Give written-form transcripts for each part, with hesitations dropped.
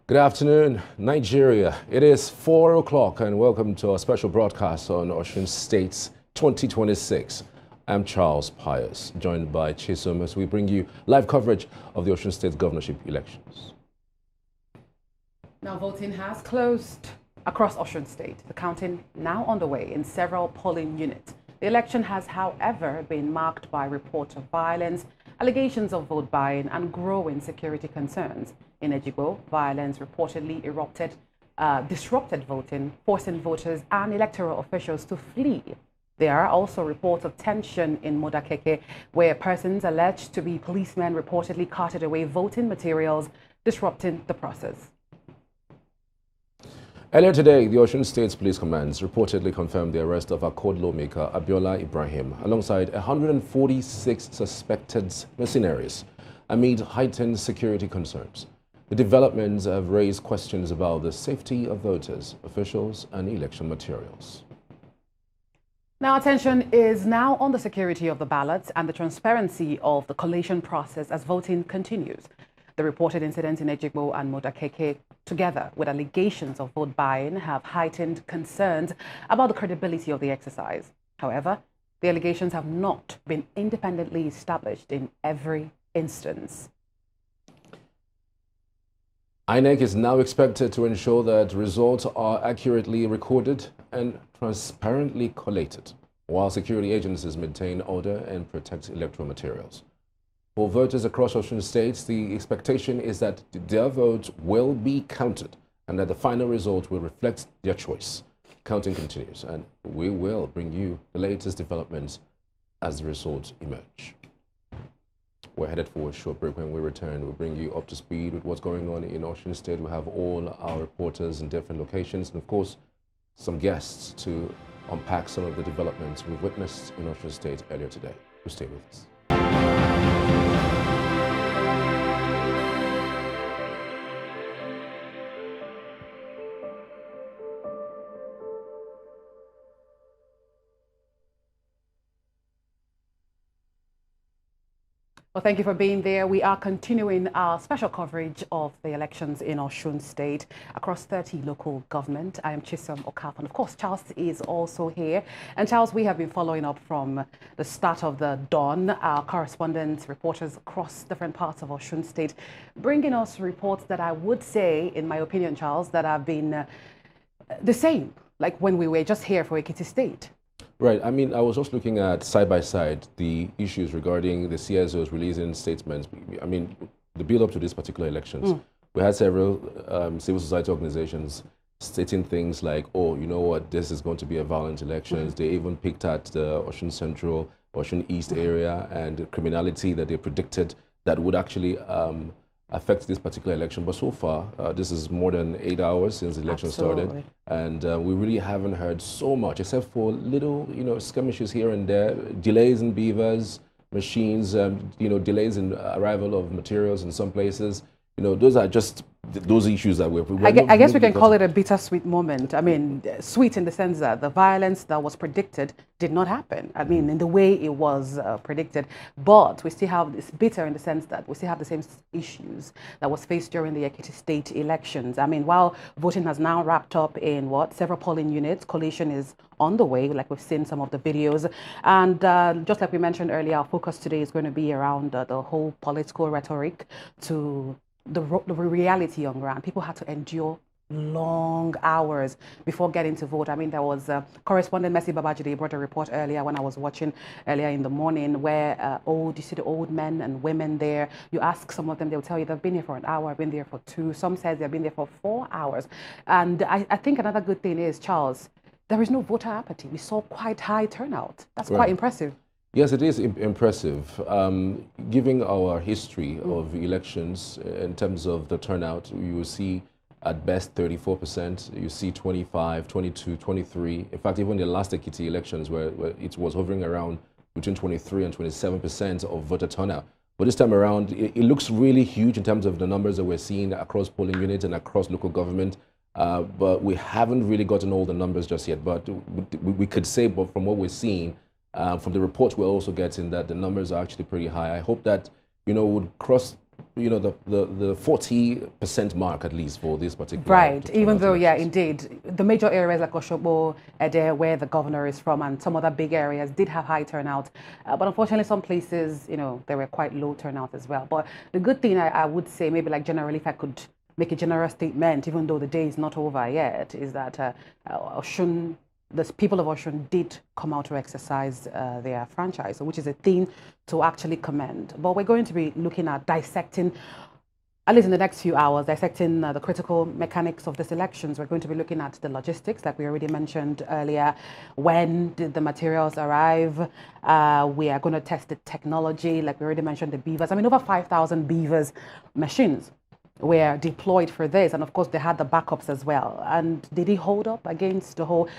Good afternoon, Nigeria. It is 4 o'clock and welcome to our special broadcast on Osun State's 2026. I'm Charles Pius, joined by Chisom as we bring you live coverage of the Osun State governorship elections. Now voting has closed across Osun State. The counting now underway in several polling units. The election has, however, been marked by reports of violence, allegations of vote buying and growing security concerns. In Ejigbo, violence reportedly disrupted voting, forcing voters and electoral officials to flee. There are also reports of tension in Modakeke, where persons alleged to be policemen reportedly carted away voting materials, disrupting the process. Earlier today, the Osun State Police Commands reportedly confirmed the arrest of Accord lawmaker Abiola Ibrahim alongside 146 suspected mercenaries amid heightened security concerns. The developments have raised questions about the safety of voters, officials, and election materials. Now, attention is now on the security of the ballots and the transparency of the collation process as voting continues. The reported incidents in Ejigbo and Modakeke, together with allegations of vote buying, have heightened concerns about the credibility of the exercise. However, the allegations have not been independently established in every instance. INEC is now expected to ensure that results are accurately recorded and transparently collated, while security agencies maintain order and protect electoral materials. For voters across Osun State, the expectation is that their votes will be counted and that the final result will reflect their choice. Counting continues, and we will bring you the latest developments as the results emerge. We're headed for a short break. When we return, we'll bring you up to speed with what's going on in Osun State. We have all our reporters in different locations and, of course, some guests to unpack some of the developments we've witnessed in Osun State earlier today. So stay with us. Well, thank you for being there. We are continuing our special coverage of the elections in Osun State across 30 local government. I am Chisom Okafon. Of course, Charles is also here. And Charles, we have been following up from the start of the dawn. Our correspondents, reporters across different parts of Osun State, bringing us reports that I would say, in my opinion, Charles, that have been the same, like when we were just here for Ekiti State. Right. I mean, I was just looking at side by side the issues regarding the CSOs releasing statements. I mean, the build up to these particular elections, we had several civil society organizations stating things like, oh, you know what, this is going to be a violent elections. They even picked at the Osun Central, Osun East area and the criminality that they predicted that would actually affect this particular election. But so far, this is more than 8 hours since the election started, and we really haven't heard so much, except for little, skirmishes here and there, delays in beavers, machines, delays in arrival of materials in some places. Those are just those issues that I guess we can call it a bittersweet moment. I mean, sweet in the sense that the violence that was predicted did not happen. I mean, in the way it was predicted. But we still have this bitter in the sense that we still have the same issues that was faced during the Ekiti State elections. I mean, while voting has now wrapped up in several polling units, collation is on the way, like we've seen some of the videos. And just like we mentioned earlier, our focus today is going to be around the whole political rhetoric to the reality on ground. People had to endure long hours before getting to vote. I mean, there was correspondent Messi Babajide brought a report earlier when I was watching earlier in the morning where you see the old men and women there. You ask some of them, they'll tell you they've been here for an hour, I've been there for 2. Some says they've been there for 4 hours. And I think another good thing is, Charles, there is no voter apathy. We saw quite high turnout. That's quite impressive. Yes, it is impressive. Given our history of elections in terms of the turnout, you will see at best 34%, you see 25, 22, 23. In fact, even the last Ekiti elections where it was hovering around between 23 and 27% of voter turnout. But this time around, it looks really huge in terms of the numbers that we're seeing across polling units and across local government. But we haven't really gotten all the numbers just yet. But we could say, but from what we're seeing, from the reports we're also getting, that the numbers are actually pretty high. I hope that, would cross you know, the 40% mark at least for this particular. Right, even though, yeah, indeed, the major areas like Osogbo, Ede, where the governor is from, and some other big areas did have high turnout. But unfortunately, some places, you know, there were quite low turnout as well. But the good thing I would say, maybe like generally, if I could make a general statement, even though the day is not over yet, is that Osun, the people of Osun did come out to exercise their franchise, which is a thing to actually commend. But we're going to be looking at dissecting, at least in the next few hours, dissecting the critical mechanics of these elections. We're going to be looking at the logistics, like we already mentioned earlier. When did the materials arrive? We are going to test the technology, like we already mentioned, the beavers. I mean, over 5,000 beavers machines were deployed for this, and of course they had the backups as well. And did it hold up against the whole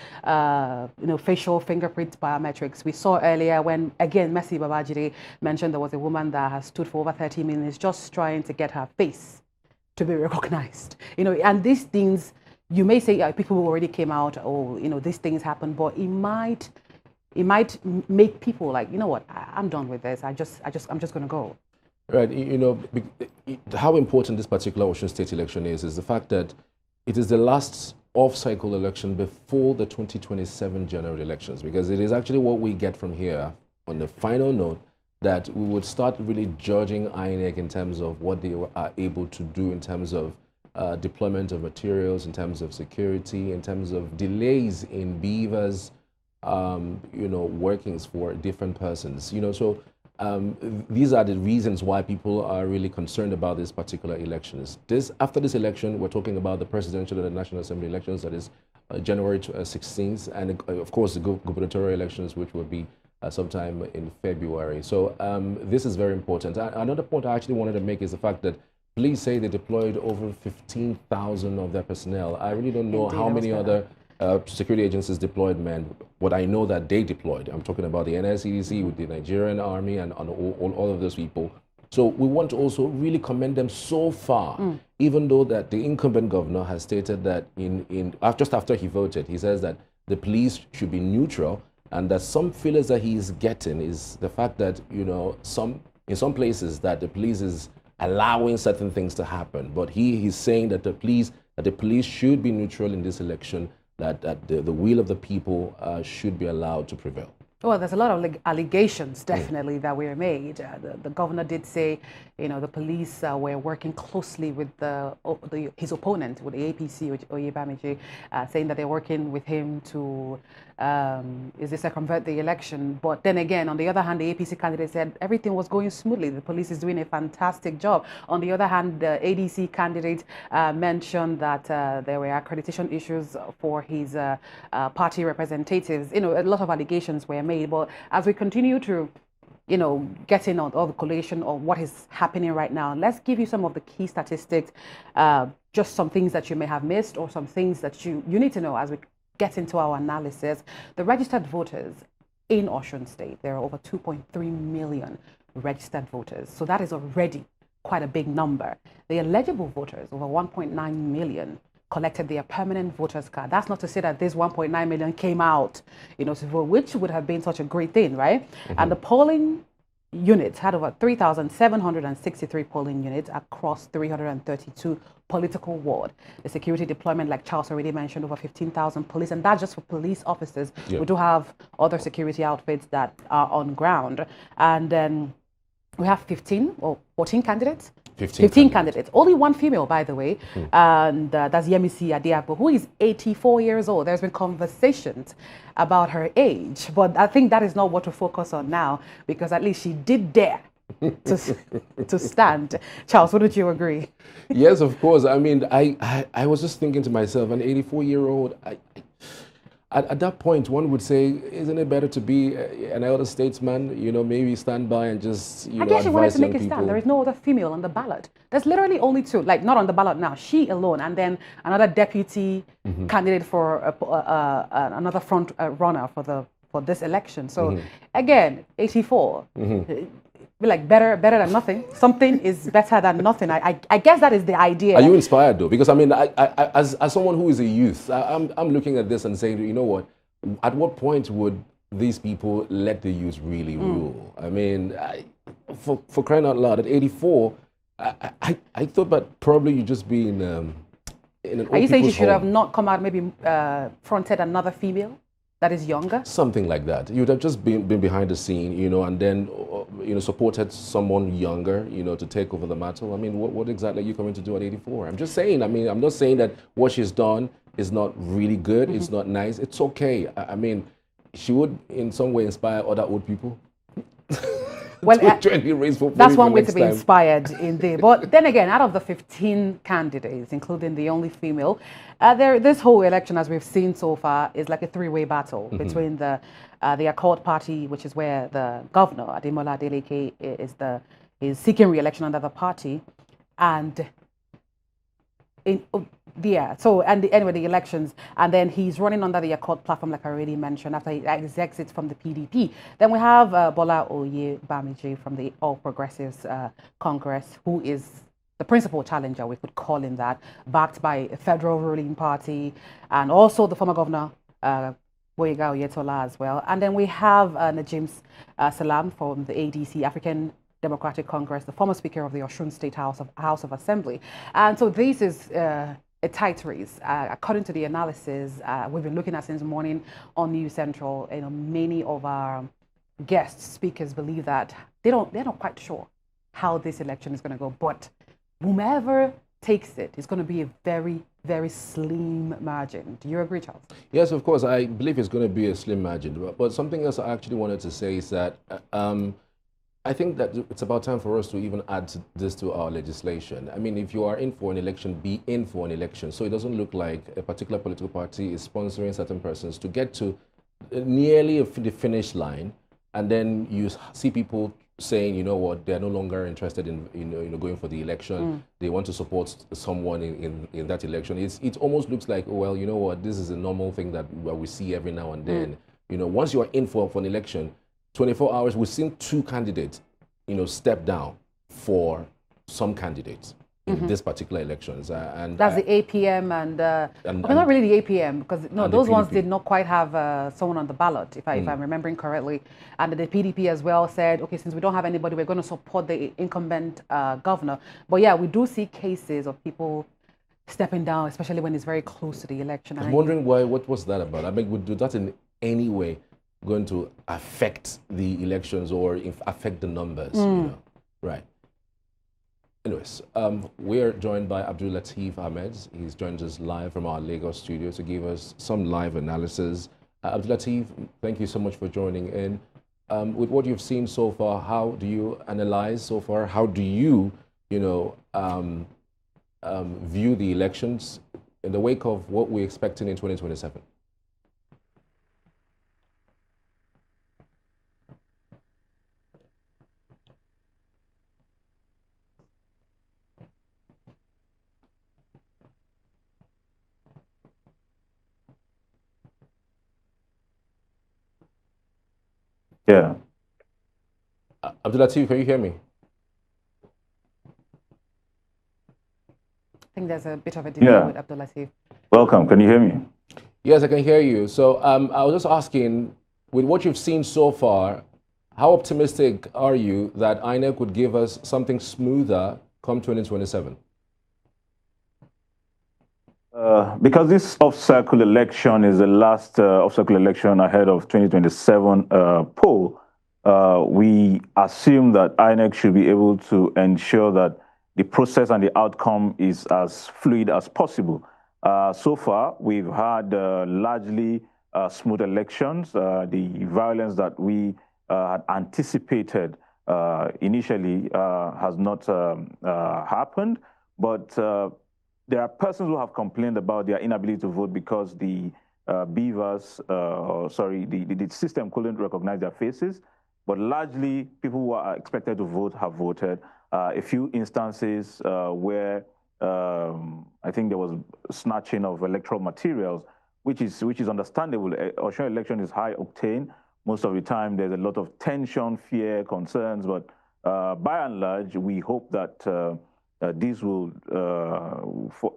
facial fingerprint biometrics? We saw earlier when, again, Mercy Babajide mentioned there was a woman that has stood for over 30 minutes just trying to get her face to be recognized, and these things, you may say people who already came out, these things happen, but it might make people like, you know what, I'm done with this, I'm just going to go. Right, how important this particular Osun State election is the fact that it is the last off-cycle election before the 2027 general elections, because it is actually what we get from here on the final note that we would start really judging INEC in terms of what they are able to do in terms of deployment of materials, in terms of security, in terms of delays in beavers, workings for different persons, so these are the reasons why people are really concerned about this particular elections. After this election, we're talking about the presidential and the National Assembly elections, that is January 16th, and of course the gubernatorial elections, which will be sometime in February. So this is very important. Another point I actually wanted to make is the fact that police say they deployed over 15,000 of their personnel. I really don't know how many other security agencies deployed men. What I know that they deployed, I'm talking about the NSCDC with the Nigerian Army and all of those people. So we want to also really commend them so far, even though that the incumbent governor has stated that just after he voted, he says that the police should be neutral, and that some feelers that he's getting is the fact that, in some places that the police is allowing certain things to happen. But he's saying that the police should be neutral in this election, that the will of the people should be allowed to prevail. Well, there's a lot of allegations, definitely, that were made. The governor did say, the police were working closely with his opponent, with the APC, with Oyebamiji, saying that they're working with him to circumvent the election. But then again, on the other hand, the APC candidate said everything was going smoothly. The police is doing a fantastic job. On the other hand, the ADC candidate mentioned that there were accreditation issues for his party representatives. A lot of allegations were made. But as we continue to getting on all the collation of what is happening right now, let's give you some of the key statistics, just some things that you may have missed or some things that you need to know as we get into our analysis. The registered voters in Osun State, there are over 2.3 million registered voters. So that is already quite a big number. The eligible voters, over 1.9 million, collected their permanent voters card. That's not to say that this 1.9 million came out, to vote, which would have been such a great thing, right? And the polling units had over 3,763 polling units across 332 political ward. The security deployment, like Charles already mentioned, over 15,000 police, and that's just for police officers. We do have other security outfits that are on ground. And then we have 15 or 14 candidates. 15 candidates. Only one female, by the way, and that's Yemisi Adiapo, who is 84 years old. There's been conversations about her age, but I think that is not what to focus on now, because at least she did dare to stand. Charles, wouldn't you agree? Yes, of course. I mean, I was just thinking to myself, an 84-year-old, at that point, one would say, isn't it better to be an elder statesman, maybe stand by and just, I guess she wanted to make a people. stand. There is no other female on the ballot. There's literally only two, like not on the ballot now, she alone, and then another deputy candidate for another front runner for this election. So again, 84. Like better than nothing. Something is better than nothing. I guess that is the idea. Are you inspired though? Because I mean, as someone who is a youth, I'm looking at this and saying, you know what? At what point would these people let the youth really rule? I mean, for crying out loud, at 84, I thought that probably you just be in an Are old you saying she people's should have home. not come out, maybe fronted another female that is younger? Something like that. You'd have just been behind the scene, and then, supported someone younger, to take over the mantle. I mean, what exactly are you coming to do at 84? I'm just saying, I mean, I'm not saying that what she's done is not really good, it's not nice, it's okay. I mean, she would in some way inspire other old people. Well, that's one way to be time. inspired in there. But then again, out of the 15 candidates, including the only female, this whole election, as we've seen so far, is like a three-way battle between the Accord Party, which is where the governor, Ademola Adeleke, is seeking re-election under the party, and anyway, the elections, and then he's running under the Accord platform, like I already mentioned, after he exits from the PDP. Then we have Bola Oye Bamiji from the All Progressives Congress, who is the principal challenger, we could call him that, backed by a federal ruling party, and also the former governor, Yiaga Oyetola as well. And then we have Najim Salam from the ADC, African Democratic Congress, the former Speaker of the Osun State House of Assembly. And so this is a tight race. According to the analysis we've been looking at since morning on News Central, many of our guest speakers believe that they're not quite sure how this election is going to go. But whomever takes it is going to be a very, very slim margin. Do you agree, Charles? Yes, of course. I believe it's going to be a slim margin. But something else I actually wanted to say is that I think that it's about time for us to even add this to our legislation. I mean, if you are in for an election, be in for an election. So it doesn't look like a particular political party is sponsoring certain persons to get to nearly the finish line, and then you see people saying, you know what, they're no longer interested in going for the election. They want to support someone in that election. It almost looks like, oh, well, you know what, this is a normal thing that we see every now and then. Once you are in for an election, 24 hours, we've seen two candidates, step down for some candidates in this particular elections. And that's the APM and not really the APM, because those ones did not quite have someone on the ballot, if I'm remembering correctly. And the PDP as well said, okay, since we don't have anybody, we're going to support the incumbent governor. But yeah, we do see cases of people stepping down, especially when it's very close to the election. I'm wondering what was that about? I mean, would do that in any way going to affect the elections or affect the numbers? Right. Anyways, we're joined by Abdulateef Ahmed. He's joined us live from our Lagos studio to give us some live analysis. Abdulateef, thank you so much for joining in. With what you've seen so far, how do you analyze so far? How do you, view the elections in the wake of what we're expecting in 2027? Yeah. Abdulateef, can you hear me? I think there's a bit of a delay with Abdulateef. Welcome. Can you hear me? Yes, I can hear you. So I was just asking, with what you've seen so far, how optimistic are you that INEC would give us something smoother come 2027? Because this off-cycle election is the last off-cycle election ahead of 2027 poll, we assume that INEC should be able to ensure that the process and the outcome is as fluid as possible. So far, we've had largely smooth elections. The violence that we had anticipated initially has not happened, but there are persons who have complained about their inability to vote because the the system couldn't recognize their faces. But largely, people who are expected to vote have voted. A few instances where I think there was snatching of electoral materials, which is understandable. Australian election is high octane. Most of the time, there's a lot of tension, fear, concerns. But by and large, we hope that this will,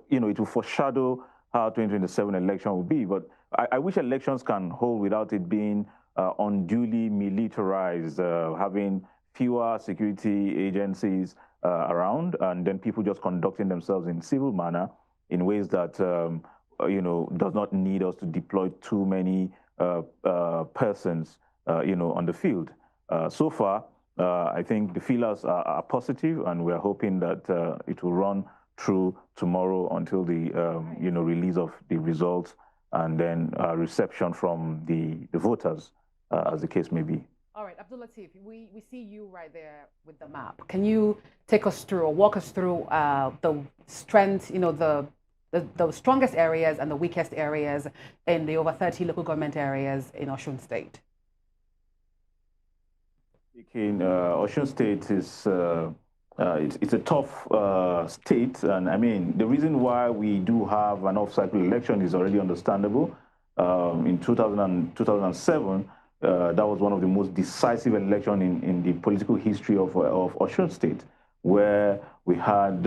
it will foreshadow how 2027 election will be. But I wish elections can hold without it being unduly militarized, having fewer security agencies around, and then people just conducting themselves in civil manner in ways that does not need us to deploy too many persons on the field. So far, I think the feelers are positive, and we're hoping that it will run through tomorrow until the release of the results, and then reception from the voters, as the case may be. All right, Abdulateef, we see you right there with the map. Can you take us through or walk us through the strength, the strongest areas and the weakest areas in the over 30 local government areas in Osun State? Osun State is it's a tough state, and I mean the reason why we do have an off-cycle election is already understandable. In 2007, that was one of the most decisive elections in the political history of Osun State, where we had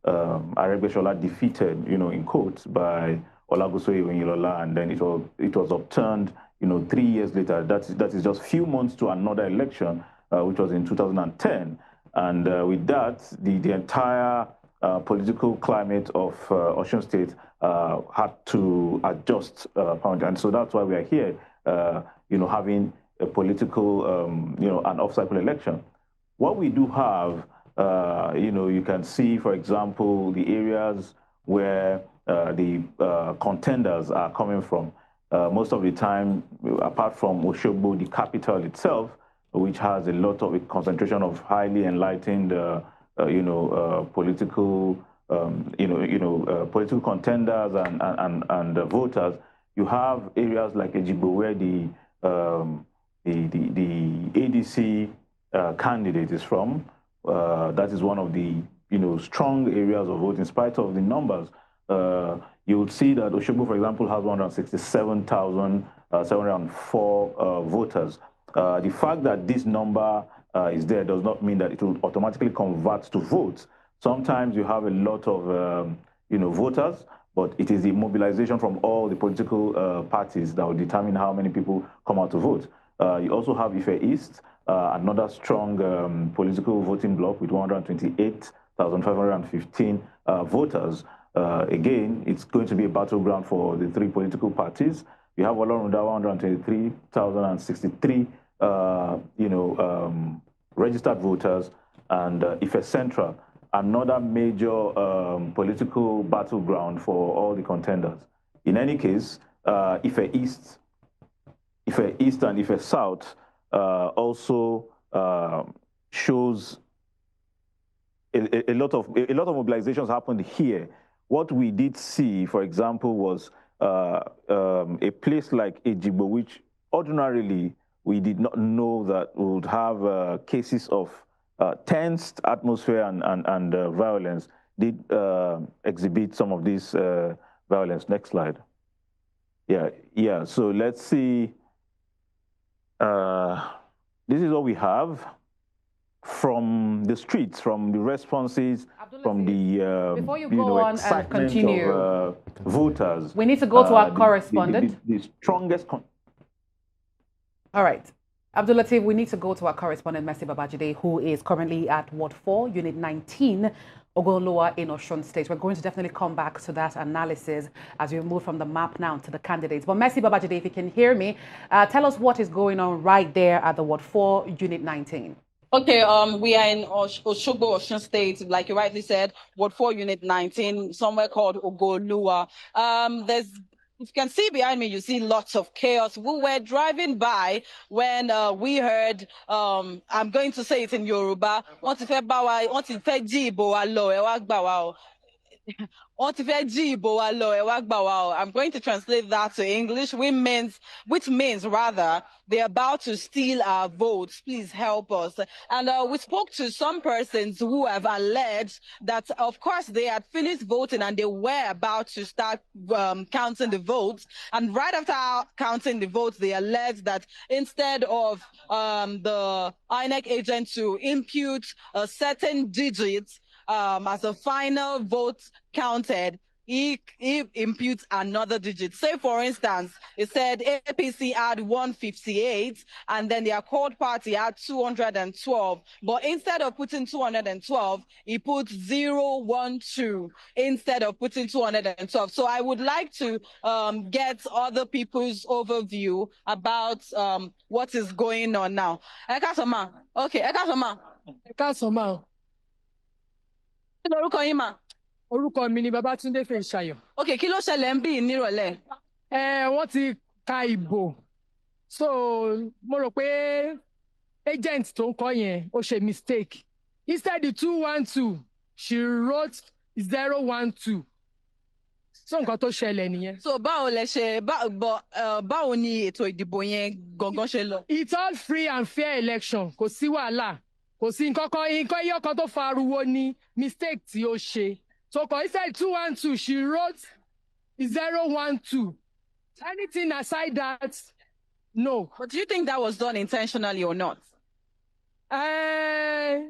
Aregbesola defeated, in quotes, by Olagosoye Oyinlola, and then it was upturned, 3 years later. That is just few months to another election, which was in 2010. And with that, the entire political climate of Osun State had to adjust, and so that's why we are here, having a political, an off-cycle election. What we do have, you can see, for example, the areas where the contenders are coming from. Most of the time, apart from Osogbo, the capital itself, which has a lot of a concentration of highly enlightened, political, political contenders and voters. You have areas like Ejigbo, where the ADC candidate is from. That is one of the strong areas of vote in spite of the numbers. You would see that Osogbo, for example, has 167,704 voters. The fact that this number is there does not mean that it will automatically convert to votes. Sometimes you have a lot of voters, but it is the mobilization from all the political parties that will determine how many people come out to vote. You also have Ife East, another strong political voting bloc with 128,515 voters. Again, it's going to be a battleground for the three political parties. You have Olorunda, 123,063, registered voters, and Ife Central, another major political battleground for all the contenders. In any case, Ife East and Ife South also shows a lot of mobilizations happened here. What we did see, for example, was a place like Ejigbo, which ordinarily we did not know that would have cases of tensed atmosphere and violence, did exhibit some of this violence. Next slide. Yeah. So let's see. This is what we have from the streets, from the responses, from the before you go on and continue, of, voters. We need to go to our correspondent. The strongest. All right. Abdulateef, we need to go to our correspondent, Mercy Babajide, who is currently at Ward 4, Unit 19, Ogolowa in Osun State. We're going to definitely come back to that analysis as we move from the map now to the candidates. But Mercy Babajide, if you can hear me, tell us what is going on right there at the Ward 4, Unit 19. Okay, we are in Osogbo, Osun State, like you rightly said, Ward 4, Unit 19, somewhere called Ogoluwa. If you can see behind me, you see lots of chaos. We were driving by when we heard, I'm going to say it in Yoruba, I'm going to translate that to English, which means rather they're about to steal our votes. Please help us. And we spoke to some persons who have alleged that, of course, they had finished voting and they were about to start counting the votes. And right after counting the votes, they alleged that instead of the INEC agent to impute a certain digit as a final vote counted, he imputes another digit. Say, for instance, it said APC had 158, and then the Accord Party had 212. But instead of putting 212, he put 012 instead of putting 212. So I would like to get other people's overview about what is going on now. Ekasoma. Okay, Ekasoma. Ekasoma. Kí lorúkọ yín mà? Orúkọ mi ni Babátúndé Fèyíṣayọ̀. Okay, kí ló ṣẹlẹ̀ ń bí nírọ̀lẹ́? Wọ́n ti ka ìbò. So mo rò pé agent tó ń kọ yẹn ó ṣe mistake. Instead the 212, she wrote 012. So nǹkan tó ṣẹlẹ̀ nìyẹn. So báwo lẹ ṣe báwo ni ètò ìdìbò yẹn gangan ṣe lọ? It's all free and fair election. Kò sí wàhálà. Kò sí nǹkan iye kan tó fa ariwo ni mistake tí ó ṣe. So instead 212, she wrote 012. Anything aside that, no. But do you think that was done intentionally or not? I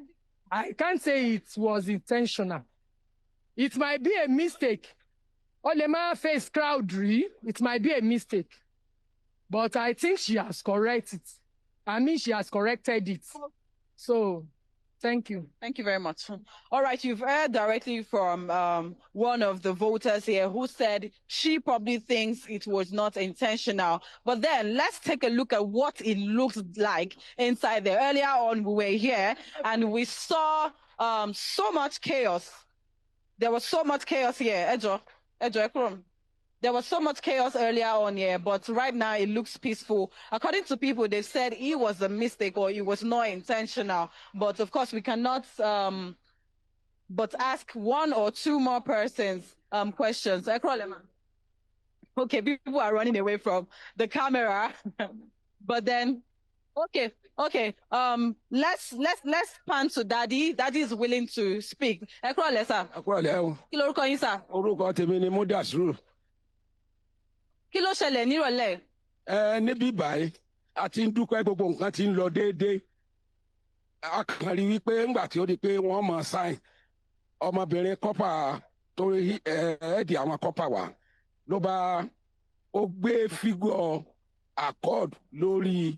can't say it was intentional. It might be a mistake. Olema face crowd, it might be a mistake. But I think she has corrected it. I mean, she has corrected it. So, thank you. Thank you very much. All right, you've heard directly from one of the voters here who said she probably thinks it was not intentional. But then let's take a look at what it looks like inside there. Earlier on, we were here and we saw so much chaos. There was so much chaos here. Ejo, there was so much chaos earlier on here, but right now it looks peaceful. According to people, they said it was a mistake or it was not intentional. But of course, we cannot but ask one or two more persons questions. Okay, people are running away from the camera. But then, okay. Let's pan to Daddy. Daddy is willing to speak. Ekrole, sir. Kí lorúkọ yín, sir? Orúkọ tèmi ni Mudasru. Kí ló ṣẹlẹ̀ nírọ̀lẹ́? Níbí báyìí, a ti ń dúpẹ́ gbogbo nǹkan ti ń lọ déédéé. A kàn rí wípé ńgbà tí ó di pé wọ́n máa sáìn, ọmọbìnrin kọ́pà tó ẹ̀ẹ́dì àwọn kọ́pà wà ló bá ó gbé fígọ̀ accord lórí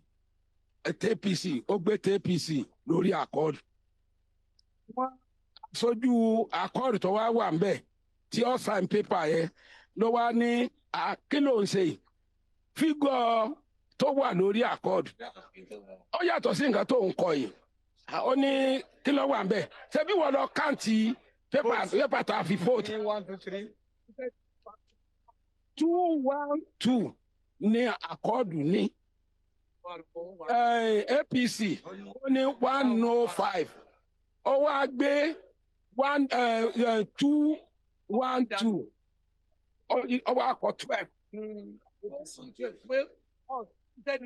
TPC, ó gbé TPC lórí accord. Wọ́n sójú accord tó wà ń bẹ̀ tí ó sign paper yẹn ló wá ní kí ló ń ṣe fígọ̀ tó wà lórí accord ó yàtọ̀ sí nǹkan tó ń kọ yìí ó ní kí ló wà ń bẹ̀ ṣé bí wọ́n lọ káǹtì paper tá a fi vote 212 ní accord ní APC ó ní 105 ó wá gbé 212 ó wá kọ 12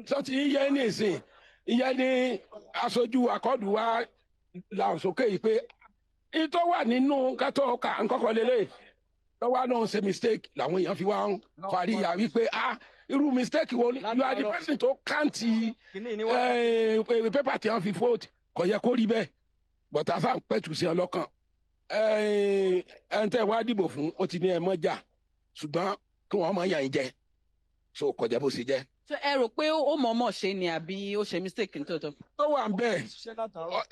tó ti ń yẹ ní ìsìn ìyẹn ní aṣojú akọ́dù wa làwọn sókè yìí pé ìtọ́ wà nínú kátó ká nkọ́kọ́ lélẹ̀ lọ́wọ́ náà ṣe mistake làwọn èèyàn fi wá ń fàríyà wípé irú mistake wo you are the person tó káǹtì pépà tí wọ́n fi vote kò yẹ kó rí bẹ́ẹ̀ but àfa ń pẹ̀tù sí ọ lọ́kàn ẹ̀ǹtẹ̀ wá dìbò fún ó ti ní ẹ̀ mọ́jà ṣùgbọ́n kí wọ́n máa yàn yín jẹ so kò jẹ́ bó ṣe jẹ́. ṣé ẹ rò pé ó mọ̀ọ́mọ̀ ṣe ni àbí ó ṣe mistake nítòótọ́? tó wà bẹ́ẹ̀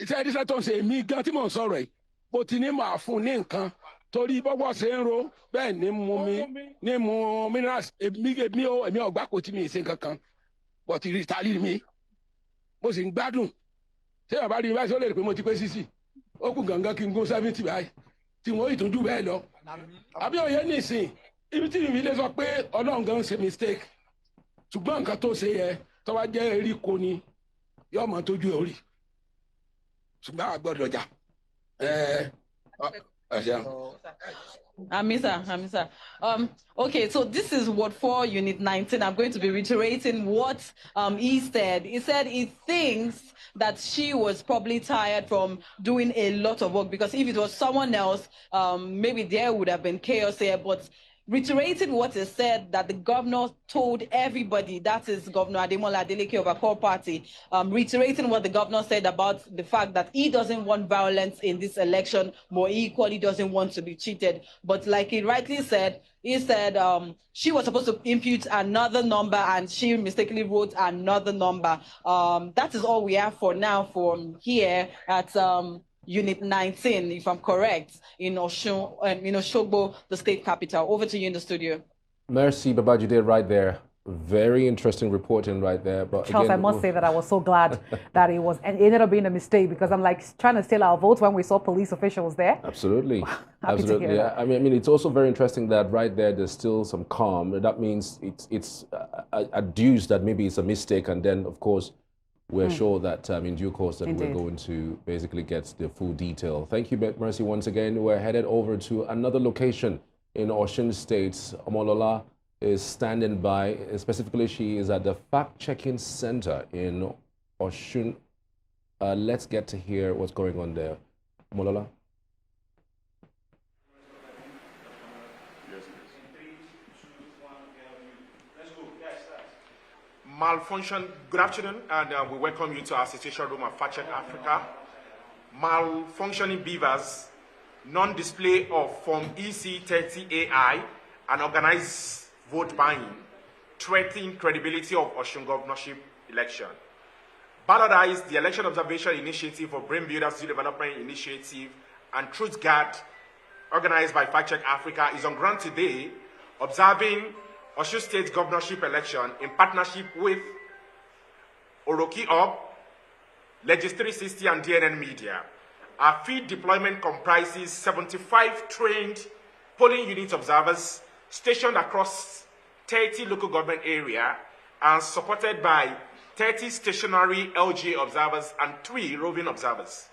iṣẹ́ ìdíṣẹ́ tó ń ṣe mí gan tí mò ń sọ̀rọ̀ yìí bó ti ní màá fún ní nǹkan torí bọ́bọ́ ṣe ń ro bẹ́ẹ̀ ní mu minerals èmi ọ̀gbá kò tí mi ṣe kankan bọ̀ ti rí tálí mi mo sì ń gbádùn ṣé bàbá rí mi báyìí sọ lè rí pé mo ti pé 60 ó kù gangan kí n gún 70 báyìí tí wọ́n ìtújú bẹ́ẹ̀ lọ àbí òye nìsín ibi tí mi lè sọ pé ọlọ́run gan ṣe mistake ṣùgbọ́n nǹkan tó ṣe yẹ tó bá jẹ́ eríko ni yóò mọ tójú ẹ̀ orí ṣùgbọ́n àgbọ̀dọ̀ jà Amisa. Okay, so this is Ward 4, Unit 19. I'm going to be reiterating what he said. He said he thinks that she was probably tired from doing a lot of work because if it was someone else, maybe there would have been chaos here. But reiterating what is said, that the governor told everybody, that is Governor Ademola Adeleke of Accord Party, reiterating what the governor said about the fact that he doesn't want violence in this election, more equally doesn't want to be cheated. But like he rightly said, he said she was supposed to impute another number and she mistakenly wrote another number. That is all we have for now from here at Unit 19, if I'm correct, in Osun, in Osogbo, the state capital. Over to you in the studio. Merci, Babajide, right there. Very interesting reporting right there. But Charles, again, I must say that I was so glad that it ended up being a mistake, because I'm like trying to steal our votes when we saw police officials there. Absolutely. Absolutely. To hear that. I mean, it's also very interesting that right there, there's still some calm. That means it's adduced that maybe it's a mistake, and then, of course, we're sure that in due course that we're going to basically get the full detail. Thank you, Mercy, once again. We're headed over to another location in Osun State. Omolola is standing by. Specifically, she is at the fact-checking center in Osun. Let's get to hear what's going on there. Omolola. Malfunction. Good afternoon, and we welcome you to our situation room at Fact Check Africa. Malfunctioning beavers, non-display of Form EC30AI, and organized vote buying, threatening credibility of Osun governorship election. Analyse, the Election Observation Initiative for Brain Builders Development Initiative, and Truth Guard, organized by Fact Check Africa, is on ground today, observing Osun State governorship election in partnership with Oroki Up, Legis 360, and DNN Media. Our field deployment comprises 75 trained polling unit observers stationed across 30 local government areas and supported by 30 stationary LGA observers and 3 roving observers,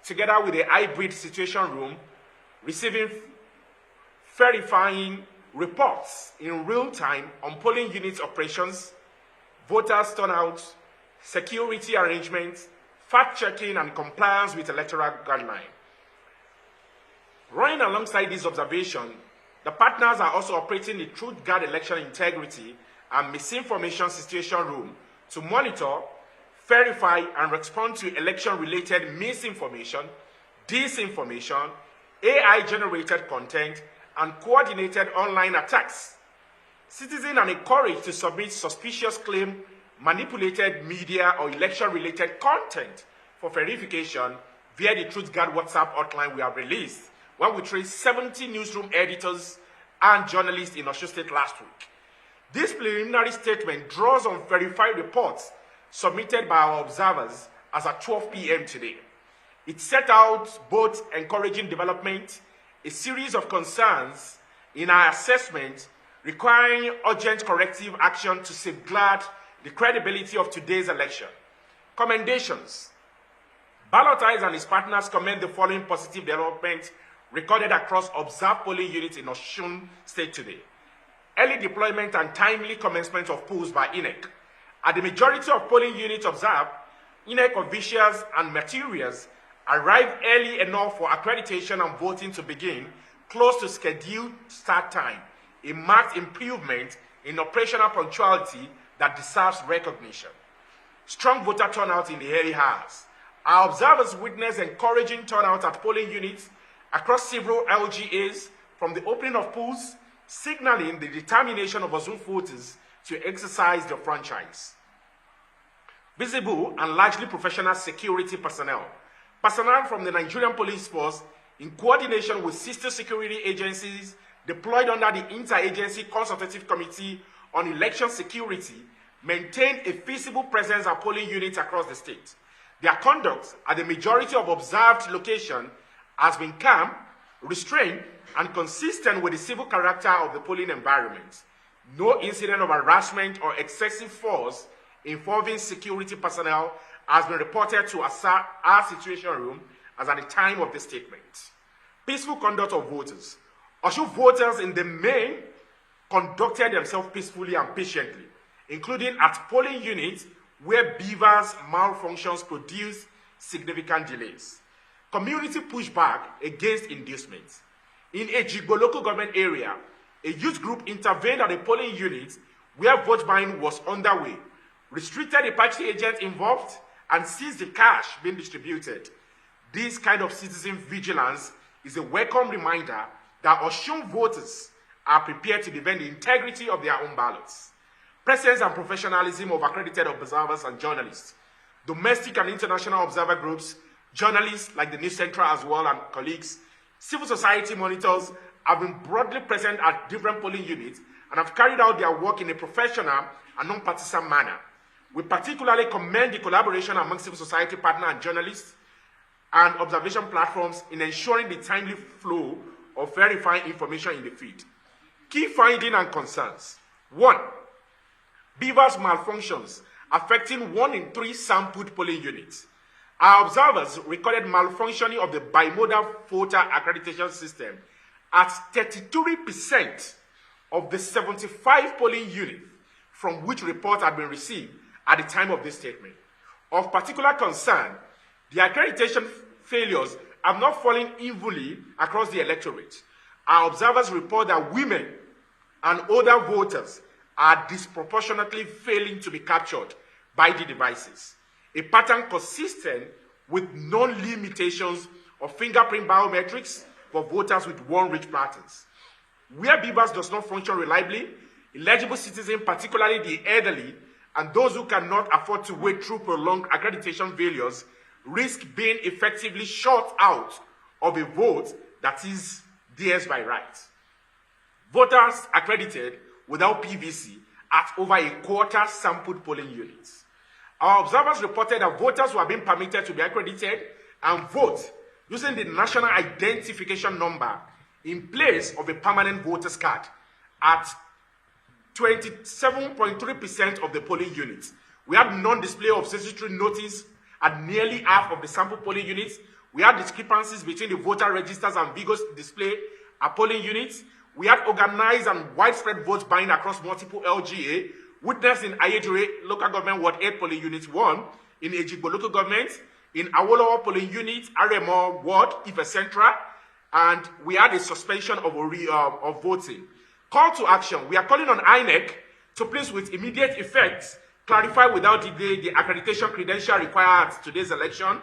together with a hybrid situation room receiving verifying reports in real time on polling unit operations, voters turnout, security arrangements, fact-checking, and compliance with electoral guidelines. Running alongside this observation, the partners are also operating the Truth Guard election integrity and misinformation situation room to monitor, verify, and respond to election-related misinformation, disinformation, AI-generated content, and coordinated online attacks. Citizens are encouraged to submit suspicious claim, manipulated media, or election-related content for verification via the Truth Guard WhatsApp hotline we have released, when we traced 70 newsroom editors and journalists in Osun State last week. This preliminary statement draws on verified reports submitted by our observers as at 12 p.m. today. It set out both encouraging development, a series of concerns in our assessment requiring urgent corrective action to safeguard the credibility of today's election. Commendations. Analyse and his partners commend the following positive development recorded across observed polling units in Osun State today. Early deployment and timely commencement of polls by INEC. At the majority of polling units observed, INEC officials and materials arrived early enough for accreditation and voting to begin close to scheduled start time, a marked improvement in operational punctuality that deserves recognition. Strong voter turnout in the early hours. Our observers witnessed encouraging turnout at polling units across several LGAs from the opening of polls, signaling the determination of Osun voters to exercise their franchise. Visible and largely professional security personnel. Personnel from the Nigerian Police Force, in coordination with sister security agencies deployed under the Interagency Consultative Committee on Election Security, maintained a visible presence at polling units across the state. Their conduct at the majority of observed locations has been calm, restrained, and consistent with the civil character of the polling environment. No incident of harassment or excessive force involving security personnel has been reported to our situation room as at the time of the statement. Peaceful conduct of voters. Osun voters in the main conducted themselves peacefully and patiently, including at polling units where beavers' malfunctions produced significant delays. Community pushback against inducements. In a Jigbo local government area, a youth group intervened at a polling unit where vote buying was underway, restricted the party agents involved, and seized the cash being distributed. This kind of citizen vigilance is a welcome reminder that Osun voters are prepared to defend the integrity of their own ballots. Presence and professionalism of accredited observers and journalists, domestic and international observer groups, journalists like the News Central as well and colleagues, civil society monitors have been broadly present at different polling units and have carried out their work in a professional and non-partisan manner. We particularly commend the collaboration among civil society partners and journalists and observation platforms in ensuring the timely flow of verifying information in the feed. Key findings and concerns. 1. Beavers malfunctions affecting 1 in 3 sampled polling units. Our observers recorded malfunctioning of the bimodal voter accreditation system at 33% of the 75 polling units from which reports had been received at the time of this statement. Of particular concern, the accreditation failures have not fallen evenly across the electorate. Our observers report that women and older voters are disproportionately failing to be captured by the devices, a pattern consistent with known limitations of fingerprint biometrics for voters with one-reach patterns. Where BVAS does not function reliably, eligible citizens, particularly the elderly, and those who cannot afford to wait through prolonged accreditation failures, risk being effectively shut out of a vote that is theirs by right. Voters accredited without PVC at over a quarter sampled polling units. Our observers reported that voters were being permitted to be accredited and vote using the national identification number in place of a permanent voter's card at 27.3% of the polling units. We had non-display of statutory notice at nearly half of the sample polling units. We had discrepancies between the voter registers and Vigo's display at polling units. We had organized and widespread vote buying across multiple LGA, witnessed in Ayedire local government Ward 8 polling unit 1, in Ejigbo local government, in Awolowo polling unit, Aremo Ward, Ife Central, and we had a suspension of voting. Call to action. We are calling on INEC to please, with immediate effect, clarify without delay the accreditation credential required at today's election.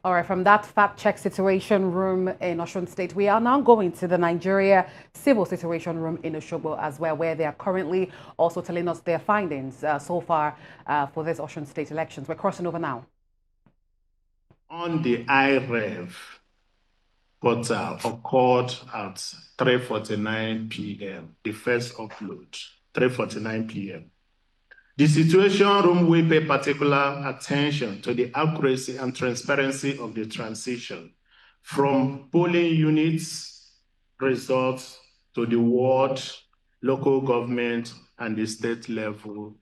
All right, from that fact-check situation room in Osun State, we are now going to the Nigeria Civil Situation Room in Osogbo as well, where they are currently also telling us their findings so far for this Osun State elections. We're crossing over now. On the IREV portal occurred at 3:49 p.m., the first upload, 3:49 p.m. The Situation Room will pay particular attention to the accuracy and transparency of the transition from polling units results to the ward, local government, and the state level.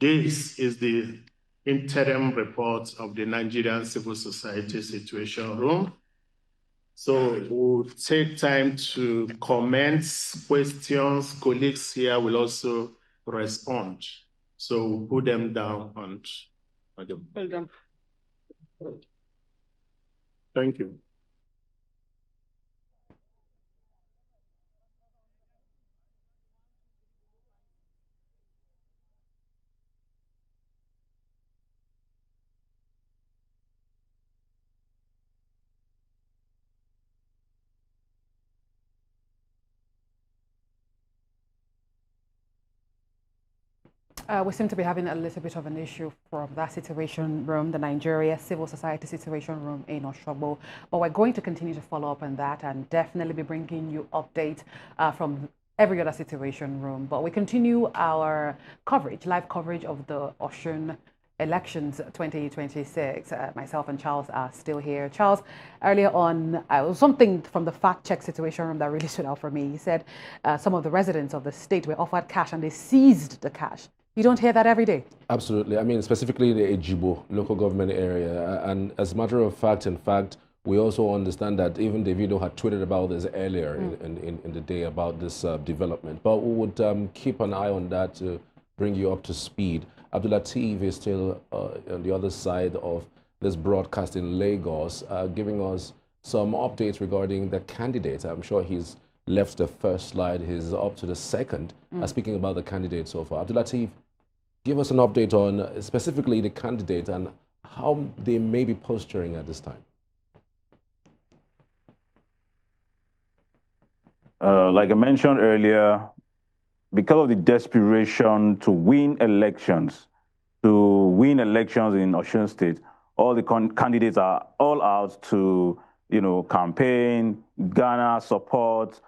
This is the interim report of the Nigerian Civil Society Situation Room. So we'll take time to comment, questions. Colleagues here will also respond. So we'll put them down on the... Well done. Thank you. We seem to be having a little bit of an issue from that situation room, the Nigeria Civil Society Situation Room in Osogbo. But we're going to continue to follow up on that and definitely be bringing you updates from every other situation room. But we continue our coverage, live coverage of the Osun elections 2026. Myself and Charles are still here. Charles, earlier on, something from the fact-check situation room that really stood out for me. He said some of the residents of the state were offered cash and they seized the cash. You don't hear that every day? Absolutely. I mean, specifically in the Ejigbo local government area. And as a matter of fact, we also understand that even Davido had tweeted about this earlier in the day about this development. But we would keep an eye on that to bring you up to speed. Abdulateef is still on the other side of this broadcast in Lagos, giving us some updates regarding the candidate. I'm sure he's left the first slide. He's up to the second, speaking about the candidate so far. Abdulateef, give us an update on specifically the candidate and how they may be posturing at this time. Like I mentioned earlier, because of the desperation to win elections in Osun State, all the candidates are all out to, campaign, garner support,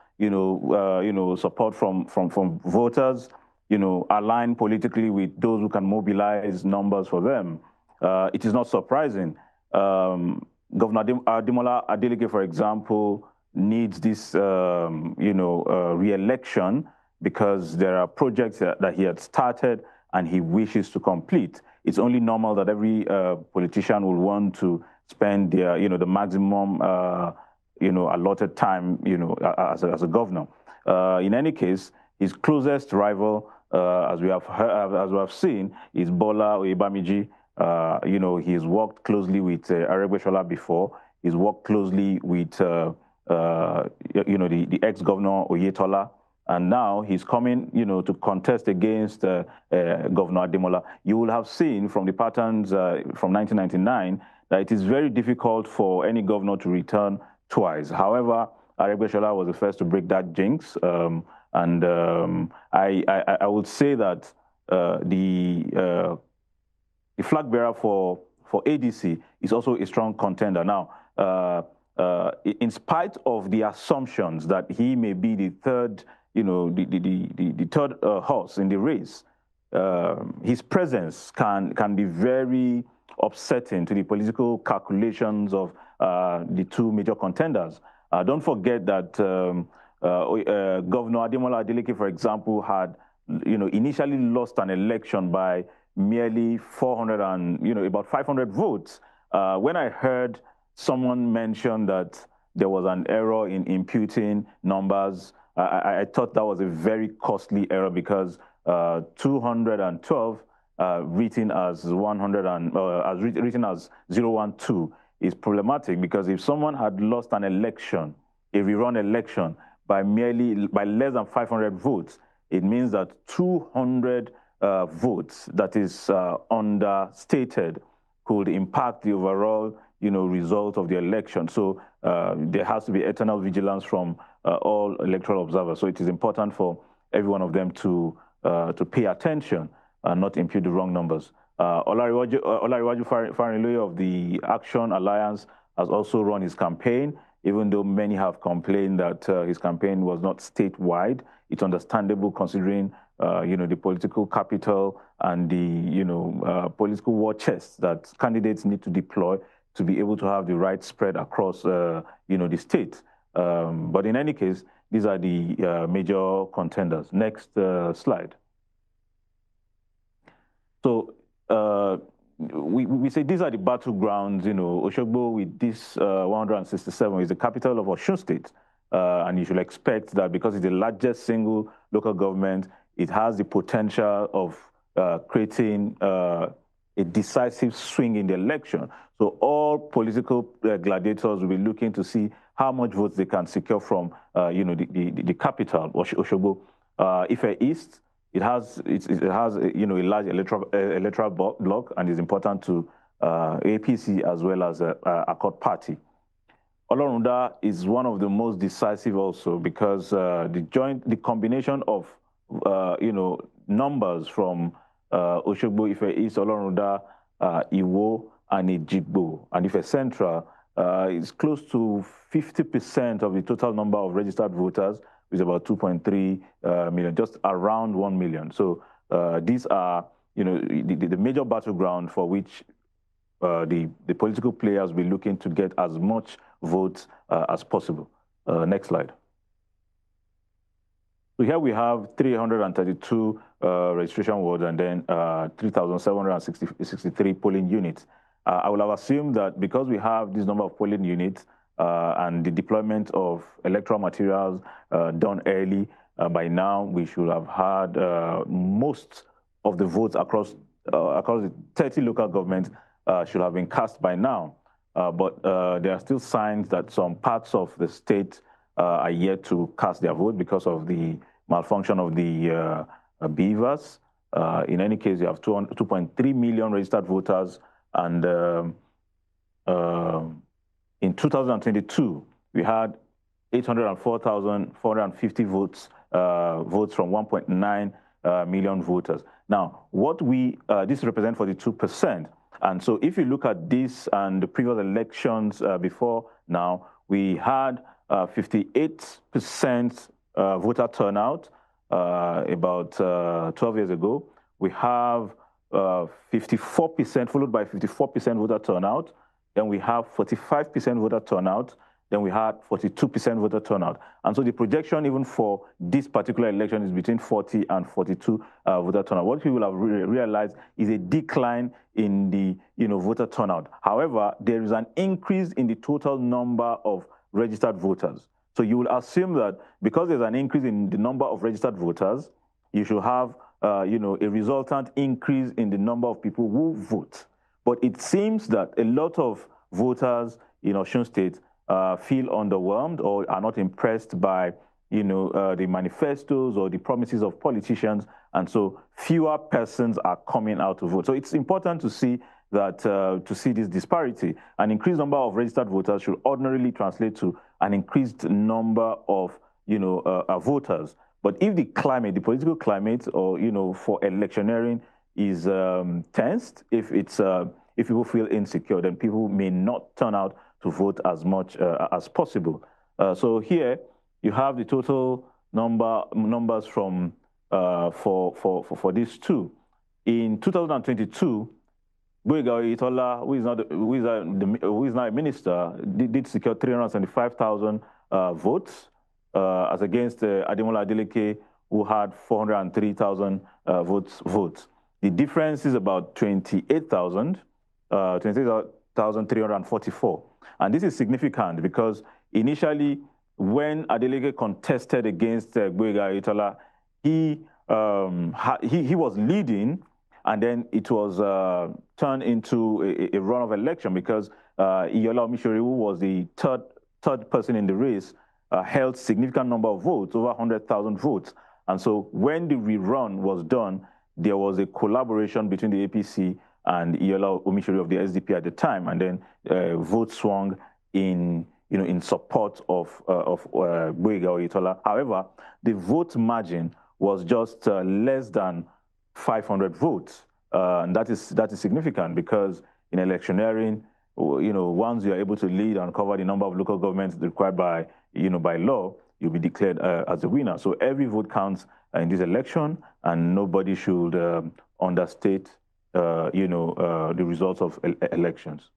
support from voters, align politically with those who can mobilize numbers for them. It is not surprising. Governor Ademola Adeleke, for example, needs this, re-election because there are projects that he had started and he wishes to complete. It's only normal that every politician will want to spend their, the maximum, allotted time, as a governor. In any case, his closest rival, as we have seen, is Bola Oyebamiji. He's worked closely with Aregbesola before. He's worked closely with, the ex-governor Oyetola. And now he's coming, to contest against Governor Ademola. You will have seen from the patterns from 1999 that it is very difficult for any governor to return twice. However, Aregbesola was the first to break that jinx. I would say that the flag bearer for ADC is also a strong contender. Now, in spite of the assumptions that he may be the third, the third horse in the race, his presence can be very upsetting to the political calculations of the two major contenders. Don't forget that Governor Ademola Adeleke, for example, had initially lost an election by merely 400 and about 500 votes. When I heard someone mention that there was an error in imputing numbers, I thought that was a very costly error because 212 written as 100 and written as 012 is problematic, because if someone had lost an election, a rerun election, by less than 500 votes, it means that 200 votes that is understated could impact the overall result of the election. So there has to be eternal vigilance from all electoral observers. So it is important for every one of them to pay attention and not impute the wrong numbers. Olariwaju Farinloye of the Action Alliance has also run his campaign, even though many have complained that his campaign was not statewide. It's understandable considering the political capital and the political war chest that candidates need to deploy to be able to have the right spread across the state. But in any case, these are the major contenders. Next slide. So we say these are the battlegrounds. Osogbo with this 167 is the capital of Osun State. And you should expect that because it's the largest single local government, it has the potential of creating a decisive swing in the election. So all political gladiators will be looking to see how much votes they can secure from the capital, Osogbo. Ife East, it has a large electoral bloc, and is important to APC as well as Accord Party. Olorunda is one of the most decisive also because the combination of numbers from Osogbo, Ife East, Olorunda, Iwo, and Ejigbo, and Ife Central is close to 50% of the total number of registered voters, which is about 2.3 million, just around 1 million. So these are the major battleground for which the political players will be looking to get as much votes as possible. Next slide. So here we have 332 registration wards and then 3,763 polling units. I will have assumed that because we have this number of polling units and the deployment of electoral materials done early, by now we should have had most of the votes across across the 30 local governments should have been cast by now. But there are still signs that some parts of the state are yet to cast their vote because of the malfunction of the beavers. In any case, you have 2.3 million registered voters, and in 2022, we had 804,450 votes from 1.9 million voters. Now, what this represents 42%. And so if you look at this and the previous elections before now, we had 58% voter turnout about 12 years ago. We have 54%, followed by 54% voter turnout. Then we have 45% voter turnout. Then we had 42% voter turnout. And so the projection even for this particular election is between 40 and 42 voter turnout. What people have realized is a decline in the voter turnout. However, there is an increase in the total number of registered voters. So you will assume that because there's an increase in the number of registered voters, you should have a resultant increase in the number of people who vote. But it seems that a lot of voters in Osun State feel underwhelmed or are not impressed by the manifestos or the promises of politicians, and so fewer persons are coming out to vote. So it's important to see that to see this disparity. An increased number of registered voters should ordinarily translate to an increased number of voters. But if the climate, the political climate, or for electioneering is tensed, if people feel insecure, then people may not turn out to vote as much as possible. So here you have the total numbers from for these two. In 2022, Yiaga Africa, who is now a minister, did secure 375,000 votes, as against Ademola Adeleke, who had 403,000 votes. The difference is about 28,344. And this is significant because initially, when Adeleke contested against Yiaga Africa, he was leading, and then it was turned into a runoff election because Iyola Omishore, who was the third person in the race, held significant number of votes, over 100,000 votes. And so when the rerun was done, there was a collaboration between the APC and Iyola Omishore of the SDP at the time, and then votes swung in support of Yiaga Africa. However, the vote margin was just less than 500 votes, and that is significant because in electioneering, once you are able to lead and cover the number of local governments required by law, you'll be declared as a winner. So every vote counts in this election, and nobody should understate the results of elections.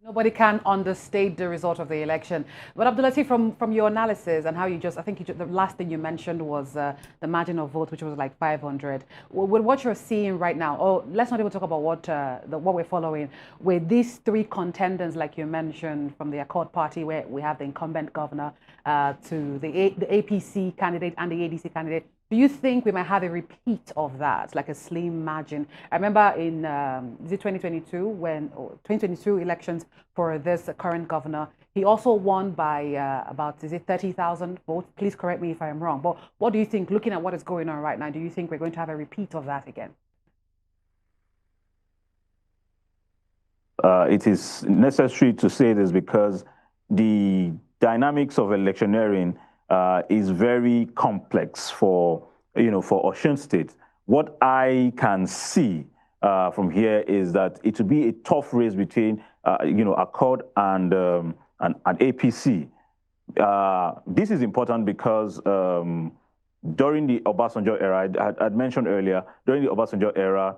Nobody can understate the result of the election. But Abdulateef, from your analysis and how you I think the last thing you mentioned was the margin of vote, which was like 500. With what you're seeing right now, let's not even talk about what we're following. With these three contenders, like you mentioned, from the Accord Party, where we have the incumbent governor, to the APC candidate and the ADC candidate, do you think we might have a repeat of that, like a slim margin? I remember in 2022 2022 elections for this current governor, he also won by about 30,000 votes. Please correct me if I am wrong. But what do you think, looking at what is going on right now, do you think we're going to have a repeat of that again? It is necessary to say this because the dynamics of electioneering is very complex for Osun State. What I can see from here is that it will be a tough race between Accord and APC. This is important because during the Obasanjo era, I'd mentioned earlier, during the Obasanjo era,